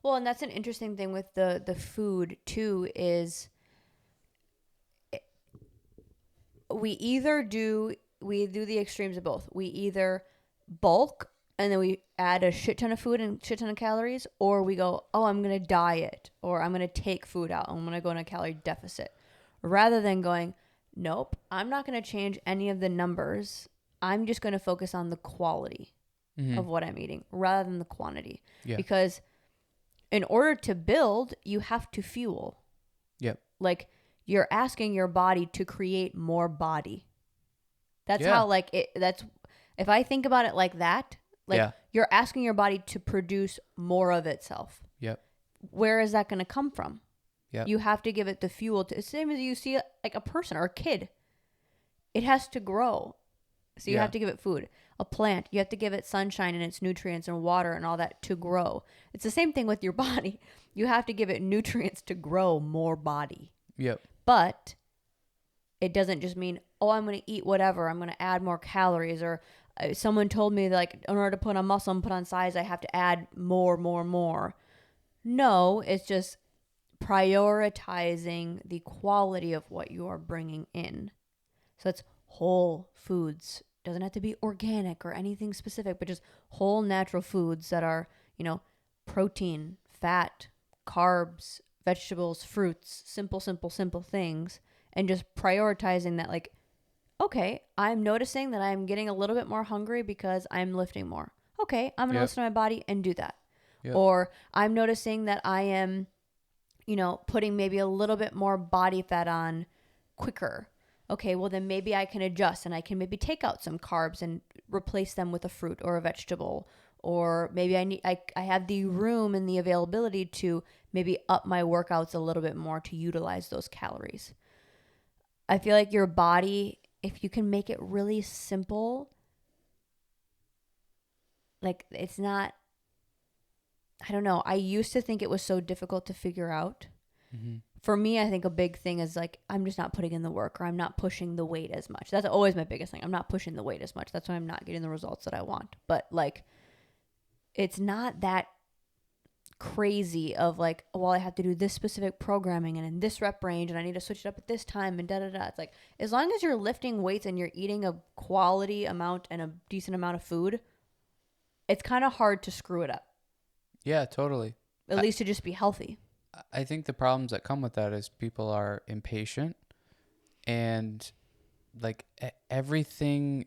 Well, and that's an interesting thing with the food too, is we do the extremes of both. We either bulk and then we add a shit ton of food and shit ton of calories, or we go, oh, I'm going to diet, or I'm going to take food out. I'm going to go in a calorie deficit, rather than going, nope, I'm not going to change any of the numbers. I'm just going to focus on the quality of what I'm eating rather than the quantity. Yeah. Because in order to build, you have to fuel. Yep. Like, you're asking your body to create more body. That's how, like, if I think about it like that, like, you're asking your body to produce more of itself. Yep. Where is that going to come from? Yep. You have to give it the fuel. It's the same as you see like a person or a kid. It has to grow. So you have to give it food. A plant, you have to give it sunshine and its nutrients and water and all that to grow. It's the same thing with your body. You have to give it nutrients to grow more body. Yep. But it doesn't just mean, oh, I'm going to eat whatever. I'm going to add more calories. Or someone told me, like, in order to put on muscle and put on size, I have to add more. No, it's just prioritizing the quality of what you are bringing in. So it's whole foods. Doesn't have to be organic or anything specific, but just whole natural foods that are, protein, fat, carbs, vegetables, fruits, simple things, and just prioritizing that, like, okay, I'm noticing that I'm getting a little bit more hungry because I'm lifting more. Okay, I'm going to listen to my body and do that. Yep. Or I'm noticing that I am, putting maybe a little bit more body fat on quicker. Okay, well then maybe I can adjust and I can maybe take out some carbs and replace them with a fruit or a vegetable. Or maybe I have the room and the availability to maybe up my workouts a little bit more to utilize those calories. I feel like your body, if you can make it really simple, like, it's not, I don't know. I used to think it was so difficult to figure out. Mm-hmm. For me, I think a big thing is, like, I'm just not putting in the work, or I'm not pushing the weight as much. That's always my biggest thing. I'm not pushing the weight as much. That's why I'm not getting the results that I want. But, like, it's not that crazy of, like, well, I have to do this specific programming and in this rep range, and I need to switch it up at this time and da-da-da. It's like, as long as you're lifting weights and you're eating a quality amount and a decent amount of food, it's kind of hard to screw it up. Yeah, totally. At least to just be healthy. I think the problems that come with that is people are impatient, and, like, everything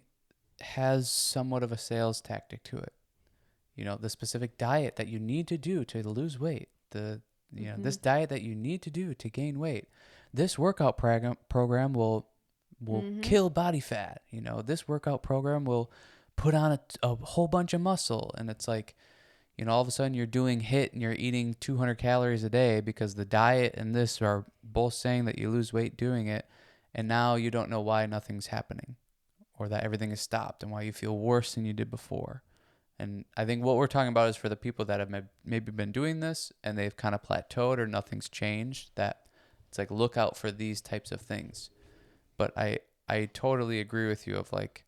has somewhat of a sales tactic to it. The specific diet that you need to do to lose weight, this diet that you need to do to gain weight, this workout program will kill body fat. This workout program will put on a whole bunch of muscle. And it's like, all of a sudden you're doing HIIT and you're eating 200 calories a day because the diet and this are both saying that you lose weight doing it. And now you don't know why nothing's happening, or that everything is stopped, and why you feel worse than you did before. And I think what we're talking about is for the people that have maybe been doing this and they've kind of plateaued or nothing's changed, that it's like, look out for these types of things. But I totally agree with you of, like,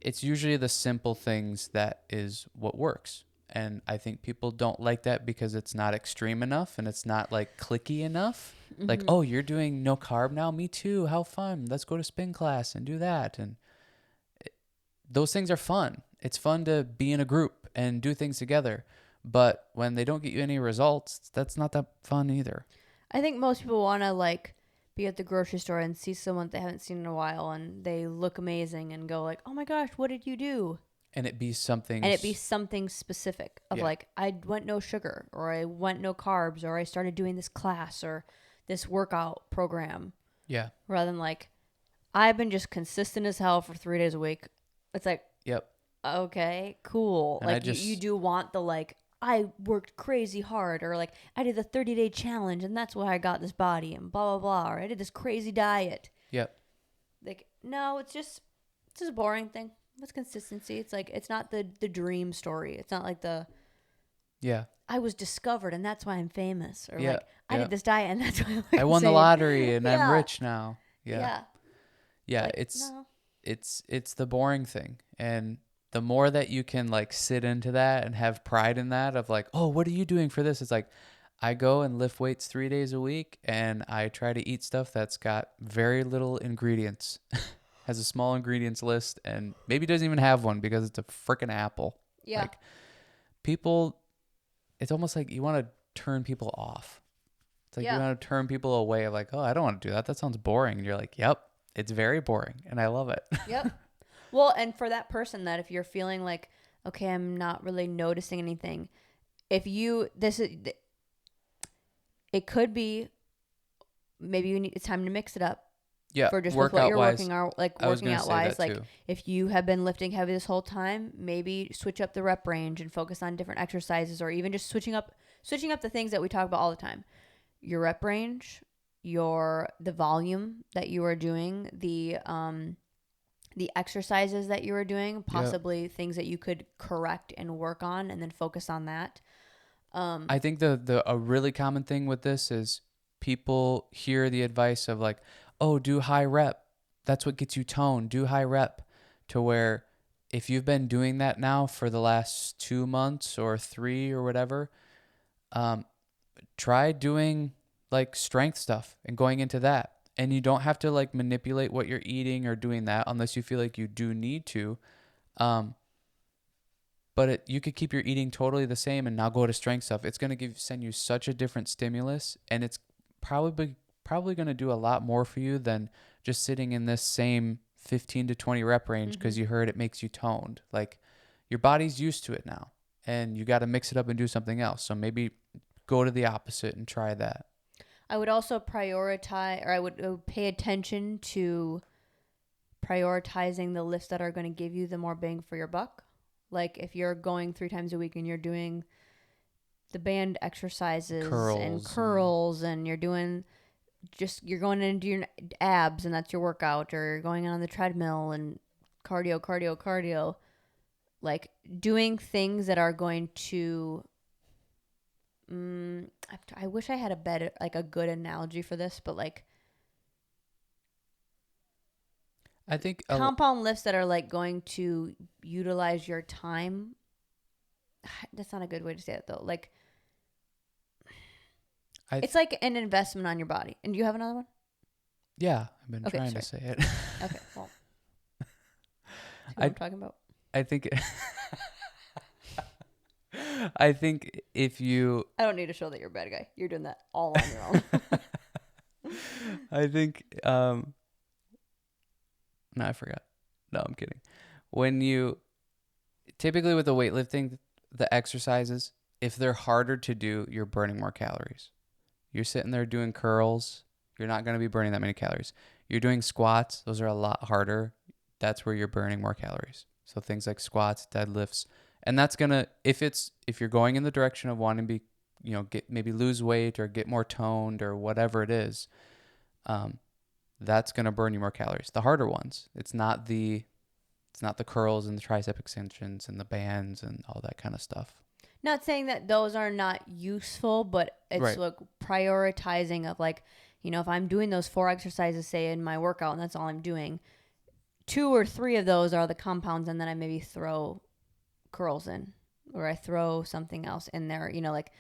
it's usually the simple things that is what works. And I think people don't like that because it's not extreme enough and it's not, like, clicky enough. Mm-hmm. Like, oh, you're doing no carb now? Me too. How fun. Let's go to spin class and do that. And those things are fun. It's fun to be in a group and do things together. But when they don't get you any results, that's not that fun either. I think most people want to, like, be at the grocery store and see someone they haven't seen in a while and they look amazing and go, like, oh my gosh, what did you do? And it be something specific of, like, I went no sugar, or I went no carbs, or I started doing this class, or this workout program. Yeah. Rather than like, I've been just consistent as hell for 3 days a week. It's like, yep. Okay, cool. And like you do want the like, I worked crazy hard, or like I did the 30-day challenge and that's why I got this body and blah, blah, blah. Or I did this crazy diet. Yep. Like, no, it's just a boring thing. What's consistency? It's like, it's not the dream story. It's not like yeah, I was discovered and that's why I'm famous. Or yeah, like, I did this diet and that's why I'm I won the lottery and I'm rich now. Yeah. Yeah, like, it's the boring thing. And the more that you can like sit into that and have pride in that of like, oh, what are you doing for this? It's like, I go and lift weights 3 days a week and I try to eat stuff that's got very little ingredients, has a small ingredients list, and maybe doesn't even have one because it's a freaking apple. Yeah. Like people, it's almost like you want to turn people off. It's like you want to turn people away of like, oh, I don't want to do that. That sounds boring. And you're like, yep, it's very boring. And I love it. Yep. Well, and for that person that if you're feeling like, okay, I'm not really noticing anything, if you, it could be, maybe it's time to mix it up. Yeah. For just with what you're working out wise. Like too. If you have been lifting heavy this whole time, maybe switch up the rep range and focus on different exercises, or even just switching up the things that we talk about all the time. Your rep range, the volume that you are doing, the exercises that you are doing, possibly things that you could correct and work on and then focus on that. I think a really common thing with this is people hear the advice of like, oh, do high rep. That's what gets you toned. Do high rep. To where if you've been doing that now for the last 2 months or 3 or whatever, try doing like strength stuff and going into that. And you don't have to like manipulate what you're eating or doing that unless you feel like you do need to. But you could keep your eating totally the same and now go to strength stuff. It's going to send you such a different stimulus, and it's probably going to do a lot more for you than just sitting in this same 15 to 20 rep range because you heard it makes you toned. Like your body's used to it now, and you got to mix it up and do something else. So maybe go to the opposite and try that. I would also prioritize, or I would pay attention to prioritizing the lifts that are going to give you the more bang for your buck. Like if you're going 3 times a week and you're doing the band exercises and curls and you're doing you're going into your abs and that's your workout, or you're going on the treadmill and cardio, like doing things that are going to, I wish I had a good analogy for this, but like, I think compound lifts that are like going to utilize your time. That's not a good way to say it though. Like, it's like an investment on your body. And do you have another one? Yeah, I've been trying to say it. Okay, well. What I'm talking about. I think I think if you... I don't need to show that you're a bad guy. You're doing that all on your own. I think... No, I forgot. No, I'm kidding. When you... Typically with the weightlifting, the exercises, if they're harder to do, you're burning more calories. You're sitting there doing curls, you're not going to be burning that many calories. You're doing squats, those are a lot harder. That's where you're burning more calories. So things like squats, deadlifts, and that's going to, if you're going in the direction of wanting to be, maybe lose weight or get more toned or whatever it is, that's going to burn you more calories. The harder ones, it's not the curls and the tricep extensions and the bands and all that kind of stuff. Not saying that those are not useful, but it's like prioritizing of like, if I'm doing those 4 exercises, say in my workout, and that's all I'm doing, 2 or 3 of those are the compounds, and then I maybe throw curls in, or I throw something else in there, like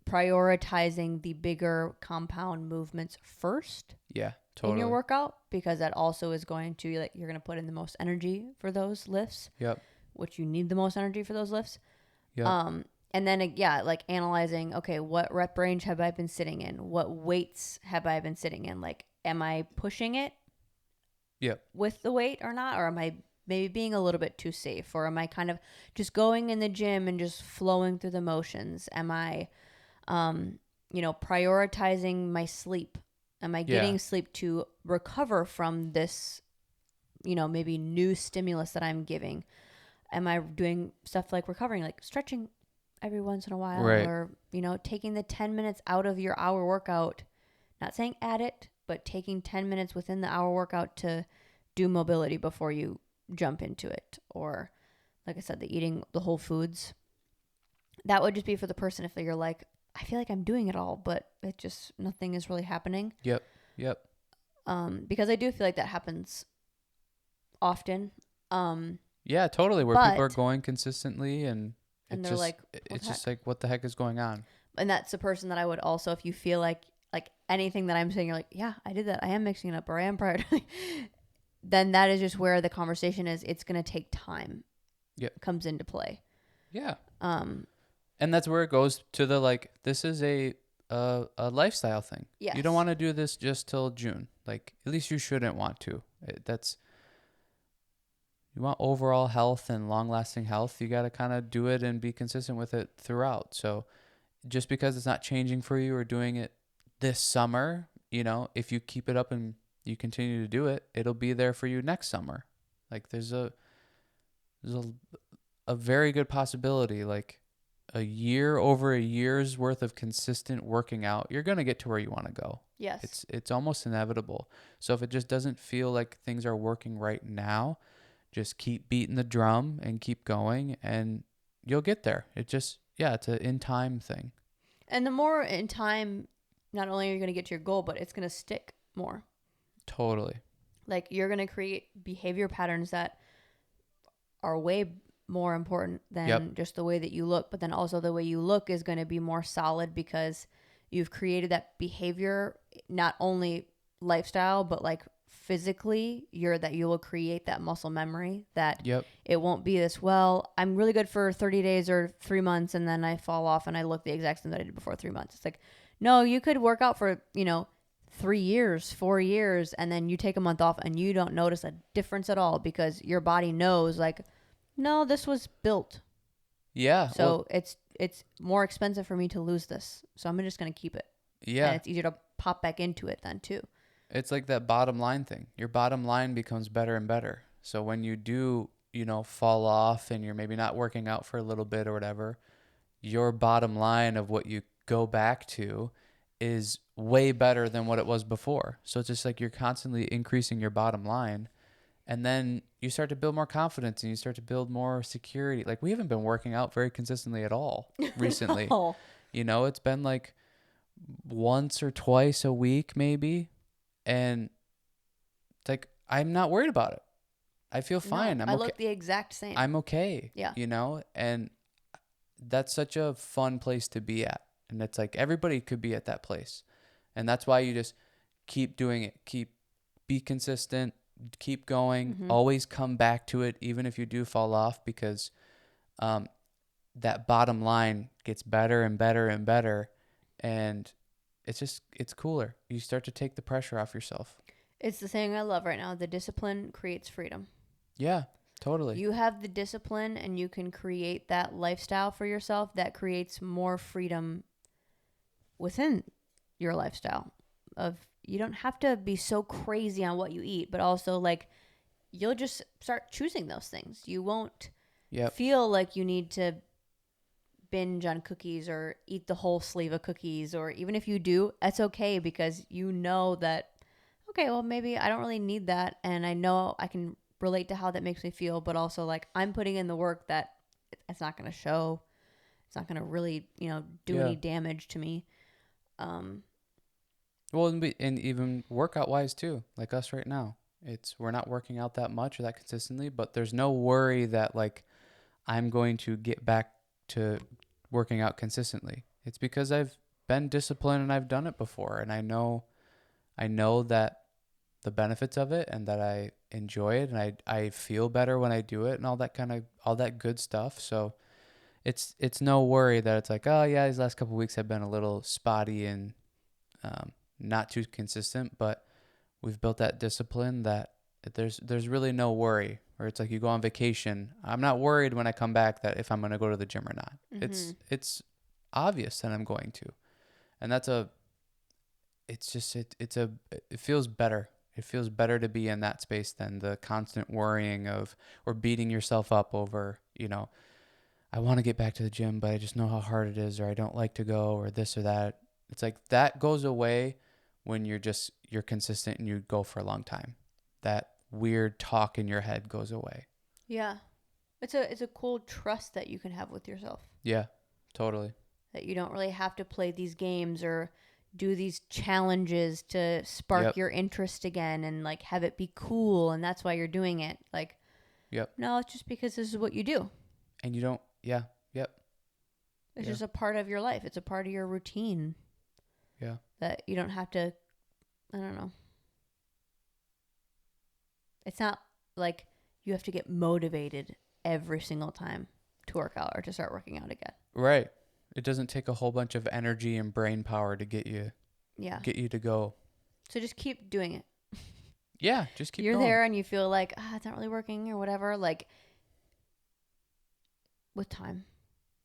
prioritizing the bigger compound movements first. Yeah, totally. In your workout, because that also is going to, like, you're going to put in the most energy for those lifts. Yep. Which you need the most energy for those lifts. Yep. And then, like analyzing, okay, what rep range have I been sitting in? What weights have I been sitting in? Like, am I pushing it with the weight or not? Or am I maybe being a little bit too safe? Or am I kind of just going in the gym and just flowing through the motions? Am I, prioritizing my sleep Am I getting sleep to recover from this, maybe new stimulus that I'm giving? Am I doing stuff like recovering, like stretching every once in a while, right. or, taking the 10 minutes out of your hour workout, not saying add it, but taking 10 minutes within the hour workout to do mobility before you jump into it. Or like I said, the eating the whole foods. That would just be for the person if you're like, I feel like I'm doing it all, but it just, nothing is really happening. Yep. Because I do feel like that happens often. Yeah, totally. Where people are going consistently and they're just, like, it's just like, what the heck is going on? And that's the person that I would also, if you feel like anything that I'm saying, you're like, yeah, I did that. I am mixing it up, or I am prioritizing. Then that is just where the conversation is. It's going to take time. Yep. Comes into play. Yeah. And that's where it goes to the, like, this is a lifestyle thing. Yes. You don't want to do this just till June. Like, at least you shouldn't want to. You want overall health and long-lasting health. You got to kind of do it and be consistent with it throughout. So just because it's not changing for you or doing it this summer, if you keep it up and you continue to do it, it'll be there for you next summer. Like, there's a very good possibility, like over a year's worth of consistent working out, you're going to get to where you want to go. Yes. It's almost inevitable. So if it just doesn't feel like things are working right now, just keep beating the drum and keep going and you'll get there. It's an in time thing. And the more in time, not only are you going to get to your goal, but it's going to stick more. Totally. Like, you're going to create behavior patterns that are way more important than just the way that you look. But then also the way you look is going to be more solid because you've created that behavior, not only lifestyle, but like physically, you will create that muscle memory that it won't be this, well, I'm really good for 30 days or 3 months and then I fall off and I look the exact same that I did before 3 months. It's like, no, you could work out for, 3 years, 4 years, and then you take a month off and you don't notice a difference at all because your body knows, like, no, this was built. Yeah. So it's more expensive for me to lose this. So I'm just going to keep it. Yeah. And it's easier to pop back into it then too. It's like that bottom line thing. Your bottom line becomes better and better. So when you do, fall off and you're maybe not working out for a little bit or whatever, your bottom line of what you go back to is way better than what it was before. So it's just like you're constantly increasing your bottom line. And then you start to build more confidence and you start to build more security. Like, we haven't been working out very consistently at all recently. No. It's been like once or twice a week maybe. And it's like, I'm not worried about it. I feel fine. No, I look the exact same. I'm okay. Yeah. And that's such a fun place to be at. And it's like everybody could be at that place. And that's why you just keep doing it. Be consistent. Keep going, always come back to it, even if you do fall off, because that bottom line gets better and better and better. And it's cooler. You start to take the pressure off yourself. It's the saying I love right now. The discipline creates freedom. Yeah, totally. You have the discipline and you can create that lifestyle for yourself that creates more freedom within your lifestyle of, you don't have to be so crazy on what you eat, but also like you'll just start choosing those things. You won't feel like you need to binge on cookies or eat the whole sleeve of cookies, or even if you do, that's okay because you know that, okay, well, maybe I don't really need that. And I know I can relate to how that makes me feel, but also like I'm putting in the work that it's not going to show. It's not going to really, do any damage to me. Well, and even workout wise too, like us right now, we're not working out that much or that consistently, but there's no worry that like I'm going to get back to working out consistently. It's because I've been disciplined and I've done it before, and I know that the benefits of it and that I enjoy it and I feel better when I do it and all that good stuff. So it's no worry that it's like, oh yeah, these last couple of weeks have been a little spotty and not too consistent, but we've built that discipline that there's really no worry. Or it's like you go on vacation. I'm not worried when I come back that if I'm going to go to the gym or not. Mm-hmm. It's obvious that I'm going to. And it's just, it feels better. It feels better to be in that space than the constant worrying of, or beating yourself up over, I want to get back to the gym, but I just know how hard it is, or I don't like to go, or this or that. It's like that goes away when you're consistent and you go for a long time. That weird talk in your head goes away. Yeah. It's a cool trust that you can have with yourself. Yeah, totally. That you don't really have to play these games or do these challenges to spark your interest again and like have it be cool and that's why you're doing it. Like, no, it's just because this is what you do. And you don't, It's just a part of your life. It's a part of your routine. Yeah. That you don't have to, I don't know. It's not like you have to get motivated every single time to work out or to start working out again. Right. It doesn't take a whole bunch of energy and brain power to get you to go. So just keep doing it. Yeah, just keep You're going. there and you feel like, it's not really working or whatever, like with time.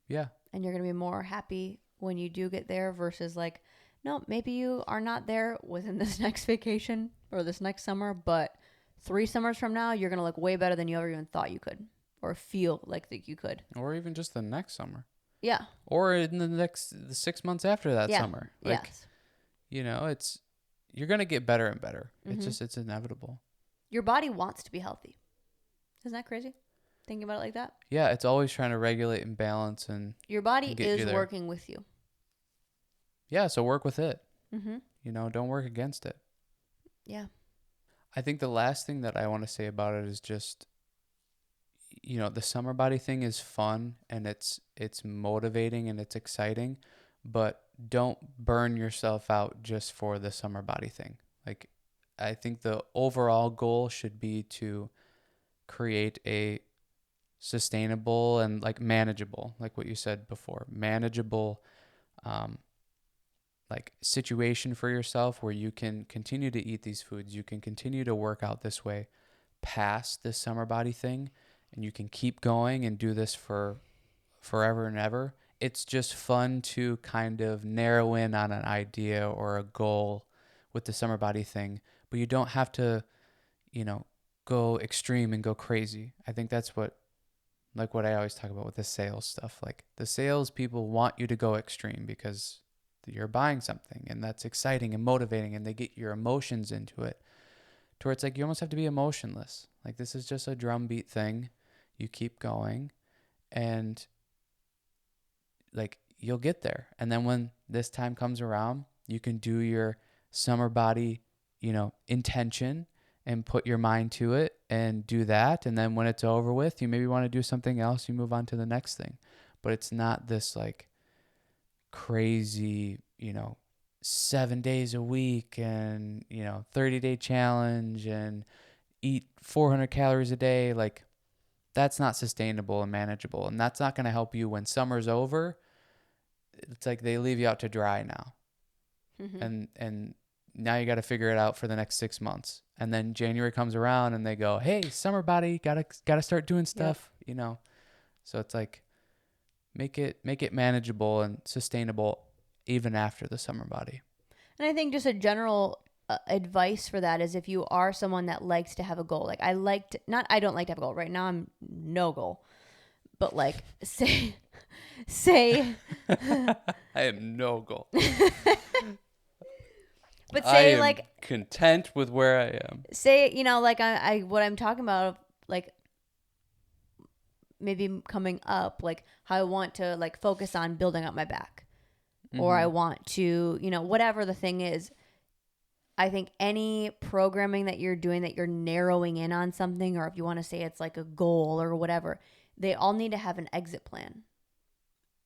Yeah. And you're going to be more happy when you do get there versus like, no, maybe you are not there within this next vacation or this next summer, but 3 summers from now, you're going to look way better than you ever even thought you could or feel like that you could. Or even just the next summer. Yeah. Or in the 6 months after that summer. Like, yes. You're going to get better and better. Mm-hmm. It's inevitable. Your body wants to be healthy. Isn't that crazy? Thinking about it like that? Yeah, it's always trying to regulate and balance and your body is working with you. Yeah, so work with it. Mm-hmm. Don't work against it. Yeah. I think the last thing that I want to say about it is just, the summer body thing is fun and it's motivating and it's exciting, but don't burn yourself out just for the summer body thing. Like, I think the overall goal should be to create a sustainable and like manageable, like what you said before, manageable, like situation for yourself where you can continue to eat these foods, you can continue to work out this way past this summer body thing, and you can keep going and do this for forever and ever. It's just fun to kind of narrow in on an idea or a goal with the summer body thing, but you don't have to, go extreme and go crazy. I think that's what I always talk about with the sales stuff. Like, the sales people want you to go extreme because you're buying something and that's exciting and motivating and they get your emotions into it, to where it's like you almost have to be emotionless. Like, this is just a drumbeat thing. You keep going and like you'll get there. And then when this time comes around, you can do your summer body, intention and put your mind to it and do that. And then when it's over with, you maybe want to do something else. You move on to the next thing. But it's not this like crazy, 7 days a week and, 30-day challenge and eat 400 calories a day. Like, that's not sustainable and manageable. And that's not going to help you when summer's over. It's like they leave you out to dry now. Mm-hmm. And now you got to figure it out for the next 6 months. And then January comes around and they go, hey, summer body, gotta start doing stuff, So it's like, make it manageable and sustainable even after the summer body. And I think just a general advice for that is if you are someone that likes to have a goal, like I don't like to have a goal right now. I'm no goal, but like say I have no goal. But say, I am like content with where I am. Say, like I what I'm talking about, like maybe coming up, like how I want to like focus on building up my back, or I want to, whatever the thing is. I think any programming that you're doing that you're narrowing in on something, or if you want to say it's like a goal or whatever, they all need to have an exit plan.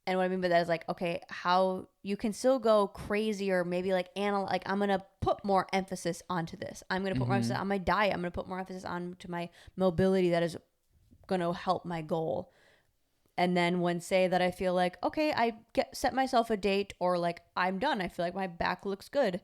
And what I mean by that is like, okay, how you can still go crazy or maybe like I'm going to put more emphasis onto this. I'm going to put more emphasis on my diet. I'm going to put more emphasis on to my mobility that is going to help my goal. And then when say that I feel like, okay, I set myself a date or like I'm done. I feel like my back looks good.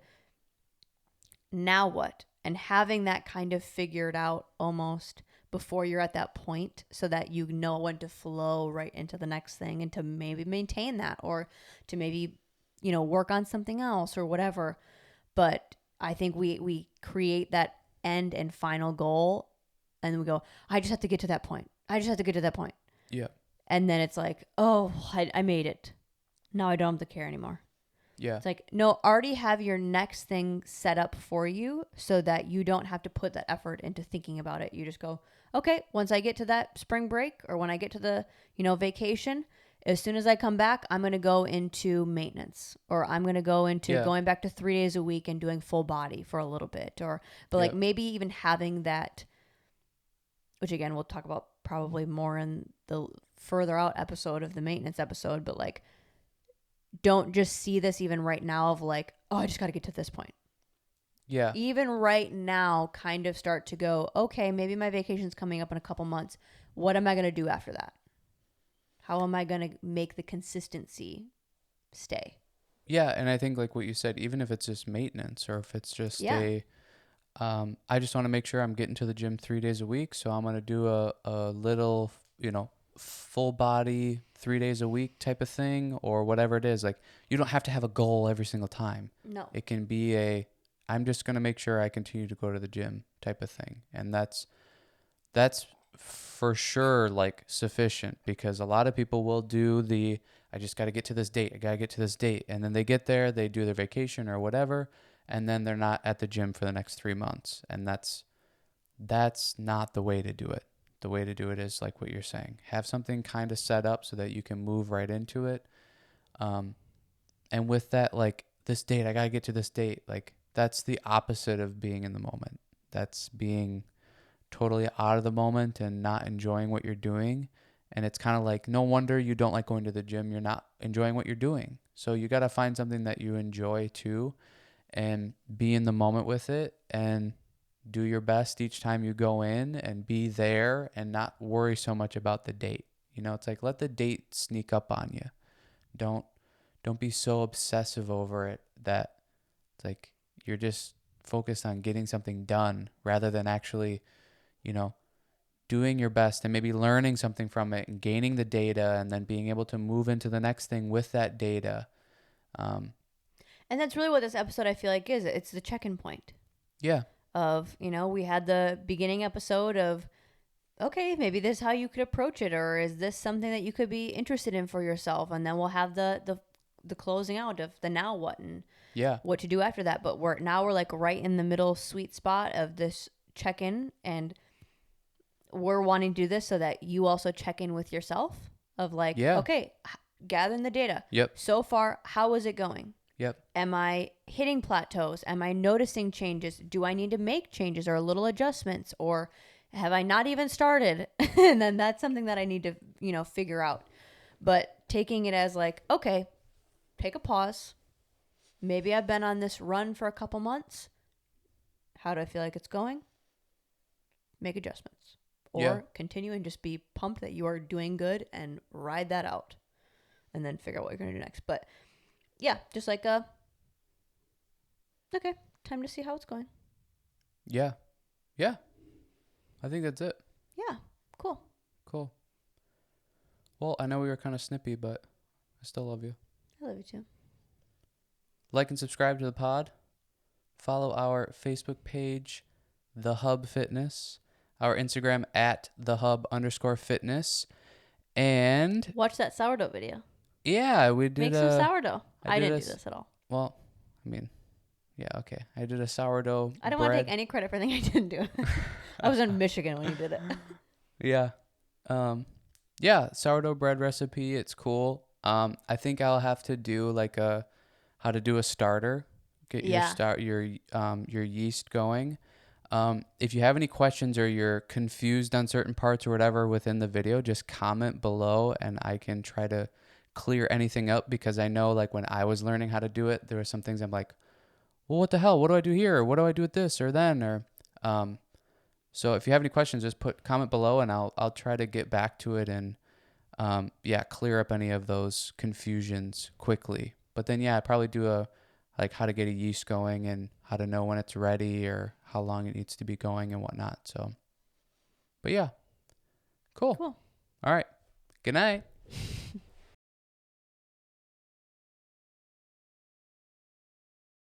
Now what? And having that kind of figured out almost before you're at that point so that you know when to flow right into the next thing and to maybe maintain that or to maybe, work on something else or whatever. But I think we create that end and final goal, and we go, I just have to get to that point. I just have to get to that point. Yeah. And then it's like, oh, I made it. Now I don't have to care anymore. Yeah. It's like, no, already have your next thing set up for you so that you don't have to put that effort into thinking about it. You just go, okay, once I get to that spring break or when I get to the, vacation, as soon as I come back, I'm going to go into maintenance, or I'm going to go into going back to 3 days a week and doing full body for a little bit, but like maybe even having that, which again, we'll talk about probably more in the further out episode of the maintenance episode, but like, don't just see this even right now of like, oh, I just got to get to this point. Yeah. Even right now, kind of start to go, okay, maybe my vacation's coming up in a couple months. What am I going to do after that? How am I going to make the consistency stay? Yeah. And I think like what you said, even if it's just maintenance or if it's just I just want to make sure I'm getting to the gym 3 days a week. So I'm going to do a little, full body 3 days a week type of thing or whatever it is. Like you don't have to have a goal every single time. No. It can be I'm just going to make sure I continue to go to the gym type of thing. And that's for sure like sufficient, because a lot of people will do I just got to get to this date. I got to get to this date. And then they get there, they do their vacation or whatever, and then they're not at the gym for the next 3 months. And that's not the way to do it. The way to do it is like what you're saying. Have something kind of set up so that you can move right into it. And with that, like this date, I got to get to this date. Like that's the opposite of being in the moment. That's being totally out of the moment and not enjoying what you're doing. And it's kind of like, no wonder you don't like going to the gym. You're not enjoying what you're doing. So you got to find something that you enjoy too and be in the moment with it and do your best each time you go in and be there and not worry so much about the date. It's like, let the date sneak up on you. Don't be so obsessive over it that it's like you're just focused on getting something done rather than actually, doing your best and maybe learning something from it and gaining the data and then being able to move into the next thing with that data. And that's really what this episode I feel like is. It's the check-in point. Yeah. Of, we had the beginning episode of, okay, maybe this is how you could approach it, or is this something that you could be interested in for yourself? And then we'll have the closing out of the now what and what to do after that. But we're like right in the middle sweet spot of this check-in, and we're wanting to do this so that you also check in with yourself of like, okay, gathering the data. Yep. So far, how is it going? Yep. Am I hitting plateaus? Am I noticing changes? Do I need to make changes or little adjustments? Or have I not even started? And then that's something that I need to, figure out. But taking it as like, okay, take a pause. Maybe I've been on this run for a couple months. How do I feel like it's going? Make adjustments. Or continue and just be pumped that you are doing good and ride that out. And then figure out what you're going to do next. But yeah, just like okay, time to see how it's going. Yeah. Yeah. I think that's it. Yeah. Cool. Cool. Well, I know we were kind of snippy, but I still love you. I love you too. Like and subscribe to the pod. Follow our Facebook page, The Hub Fitness. Our Instagram @thehub_fitness. And watch that sourdough video. Yeah, we did. Make some sourdough. I didn't do this at all. Well, I mean, yeah, okay. I did a sourdough. I don't want to take any credit for anything I didn't do. I was in Michigan when you did it. Yeah. Yeah, sourdough bread recipe. It's cool. I think I'll have to do like how to do a starter. Get your yeast going. If you have any questions or you're confused on certain parts or whatever within the video, just comment below and I can try to clear anything up, because I know like when I was learning how to do it, there were some things I'm like, well, what the hell? What do I do here? Or what do I do with this or then? Or so if you have any questions, just comment below and I'll try to get back to it and clear up any of those confusions quickly. But then I probably do like how to get a yeast going and how to know when it's ready or how long it needs to be going and whatnot. So, but yeah, cool. All right. Good night.